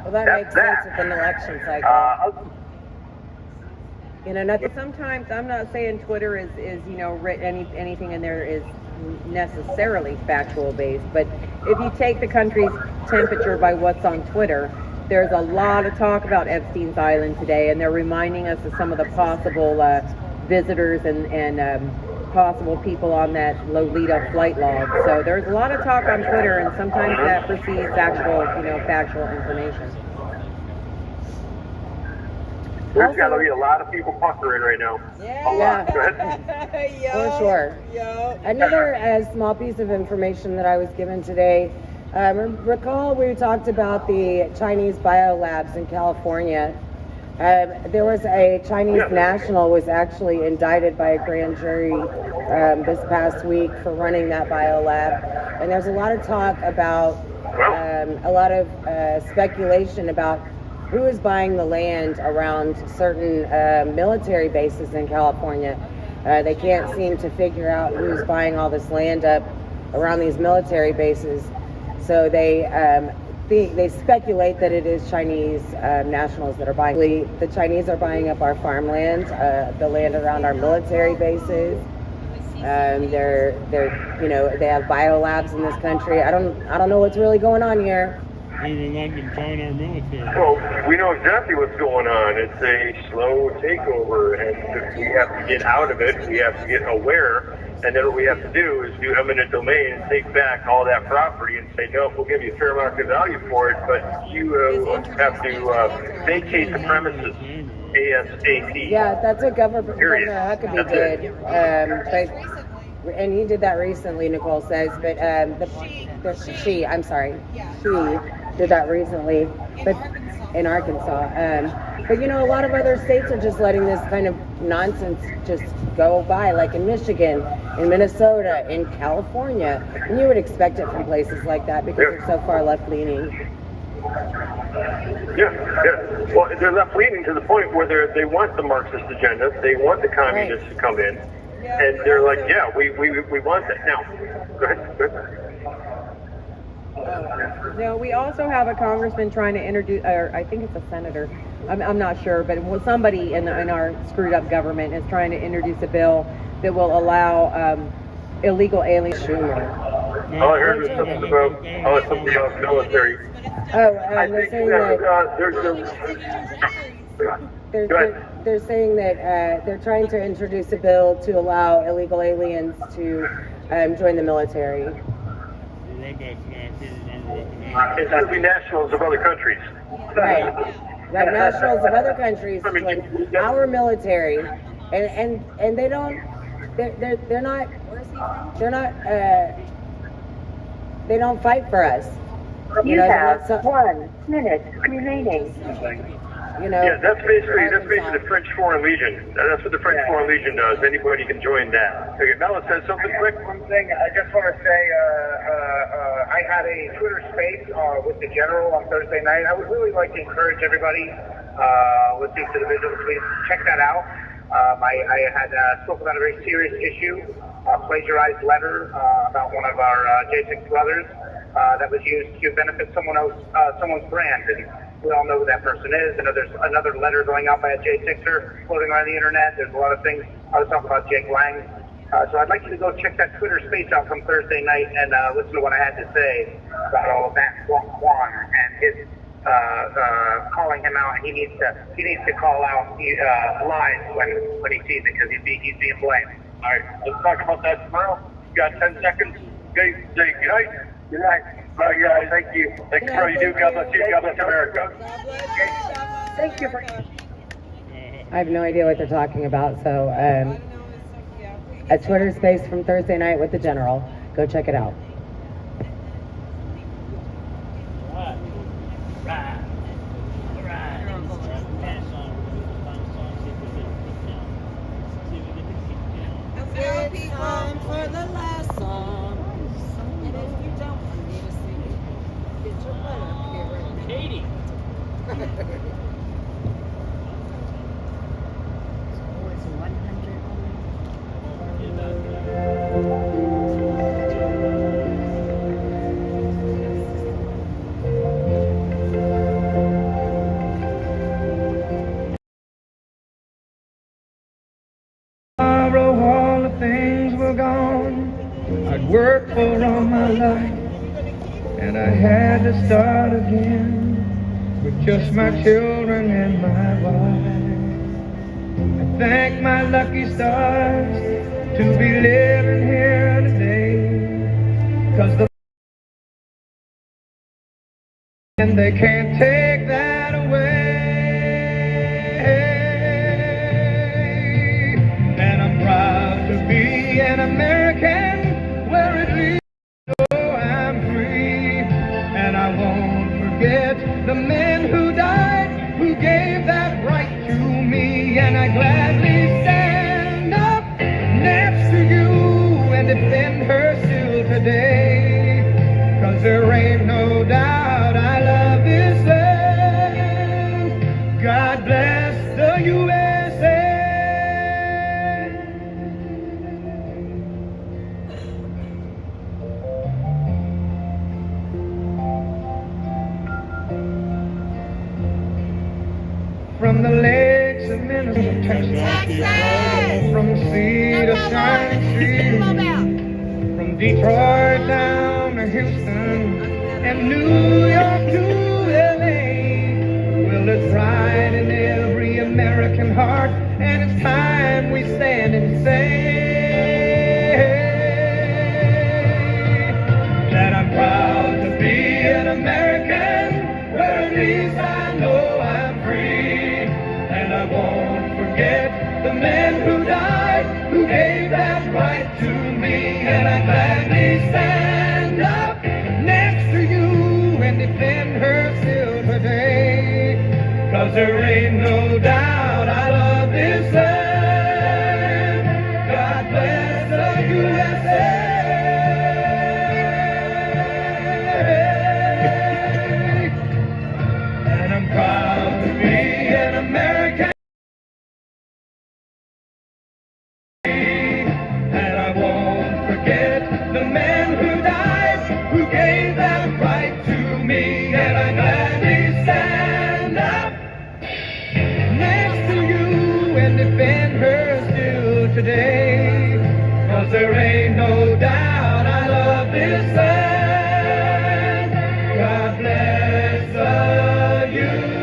Well, that makes sense with an election cycle. Sometimes I'm not saying Twitter is anything in there is necessarily factual based, but if you take the country's temperature by what's on Twitter, there's a lot of talk about Epstein's Island today, and they're reminding us of some of the possible visitors and possible people on that Lolita flight log. So there's a lot of talk on Twitter, and sometimes that precedes factual information. There's got to be a lot of people puckering right now. Yeah. Go ahead. For sure. Another small piece of information that I was given today. Recall we talked about the Chinese biolabs in California. There was a Chinese national was actually indicted by a grand jury this past week for running that biolab. And there's a lot of talk about, a lot of speculation about who is buying the land around certain military bases in California. They can't seem to figure out who's buying all this land up around these military bases. So they speculate that it is Chinese nationals that are buying. The Chinese are buying up our farmland, the land around our military bases. They have biolabs in this country. I don't know what's really going on here. Even let them join our military. Well, we know exactly what's going on. It's a slow takeover, and we have to get out of it. We have to get aware, and then what we have to do is do eminent domain and take back all that property and say, no, we'll give you a fair market value for it, but you have to vacate the premises ASAP. Yeah, that's what Governor Huckabee did. And he did that recently, Nicole says, but she did that recently, but in Arkansas. But a lot of other states are just letting this kind of nonsense just go by, like in Michigan, in Minnesota, in California. And you would expect it from places like that because they're so far left-leaning. Yeah. Well, they're left-leaning to the point where they want the Marxist agenda. They want the communists to come in. And they're like, yeah, we want that. Now, go ahead. No, we also have a congressman trying to introduce, or I think it's a senator, I'm not sure, but somebody in our screwed up government is trying to introduce a bill that will allow illegal aliens. Schumer. All I heard was something about military. They're saying that they're saying that they're trying to introduce a bill to allow illegal aliens to join the military. It's going to be nationals of other countries. Right, nationals of other countries join our military, and they don't. They don't fight for us. You have 1 minute remaining. Yeah, that's basically the French Foreign Legion. That's what the French Foreign Legion does. Anybody can join that. Okay, Mela said something quick. One thing I just want to say, I had a Twitter space with the general on Thursday night. I would really like to encourage everybody listening to the Vigil, please check that out. I had spoke about a very serious issue, a plagiarized letter about one of our J6 brothers that was used to benefit someone's brand. And we all know who that person is. And there's another letter going out by a J6er floating around the internet. There's a lot of things. I was talking about Jake Lang. So I'd like you to go check that Twitter space out from Thursday night and listen to what I had to say about all of that Juan and his calling him out. He needs to call out lies when he sees it because he's being blamed. All right, let's talk about that tomorrow. You got 10 seconds. Okay, say good night. Good night. Bye, guys. Thank you. Thanks for all you do. God bless you. God bless America. Thank you for... I have no idea what they're talking about. So a Twitter space from Thursday night with the General. Go check it out. It's time for the last song. And if you don't want me to sing it, get your butt up here right now. Katie. Tomorrow all the things were gone I'd worked for all my life, and I had to start again with just my children and my wife. I thank my lucky stars to be living here today, 'cause and they can't take that away. And I'm proud to be an American, where at least I'm free. And I won't forget the men who died, who gave that right to me. And I gladly stand up next to you and defend her still today. 'Cause there ain't no doubt I love this land. God bless the USA. From the lakes of Minnesota, Texas, from sea to shining sea, from Detroit down to Houston and New York to LA. Well, it's right in every American heart, and it's time we stand and say that I'm proud to be an American, where at least I know I'm free. And I won't forget the men who died, who gave that right to me. And I gladly stand up next to you and defend her still today. 'Cause there ain't no doubt I love this land. God bless the USA. And I'm proud to be an American. And I won't forget the men who died, who gave that right to me. And I gladly stand up next to you and defend her still today. 'Cause there ain't no doubt I love this land. God bless the USA.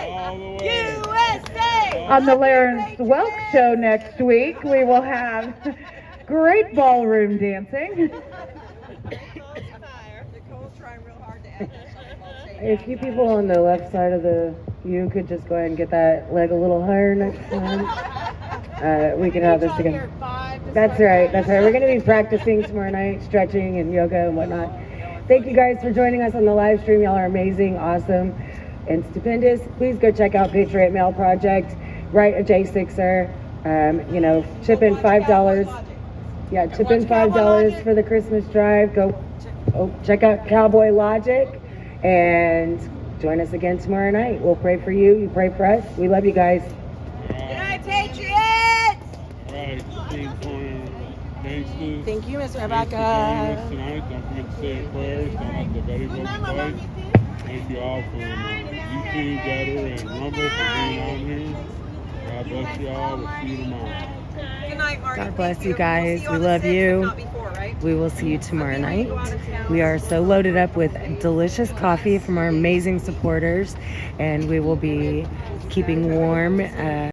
All the way. On the Lawrence Welk Show next week, we will have great ballroom dancing. If you people on the left side of you could just go ahead and get that leg a little higher next time, we can have this together. That's right. We're going to be practicing tomorrow night, stretching and yoga and whatnot. Thank you guys for joining us on the live stream. Y'all are amazing, awesome, and stupendous. Please go check out Patriot Mail Project. Write a J6er. Chip in $5. Yeah, chip in $5 for the Christmas drive. Go check out Cowboy Logic and join us again tomorrow night. We'll pray for you. You pray for us. We love you guys. Good night, Patriots! All right, gangsters. Thank you, Miss Thanks for Rebecca. joining us tonight. Don't forget to say your prayers. Don't let the very book fight. Thank you all from YouTube, Gather, and Rumble for being on here. God bless you all. We'll see you tomorrow. Good night, Marty. God bless Thank you guys. We'll see We on the love 6th, if you. not before, right? We will see you tomorrow night. We are so loaded up with delicious coffee from our amazing supporters, and we will be keeping warm.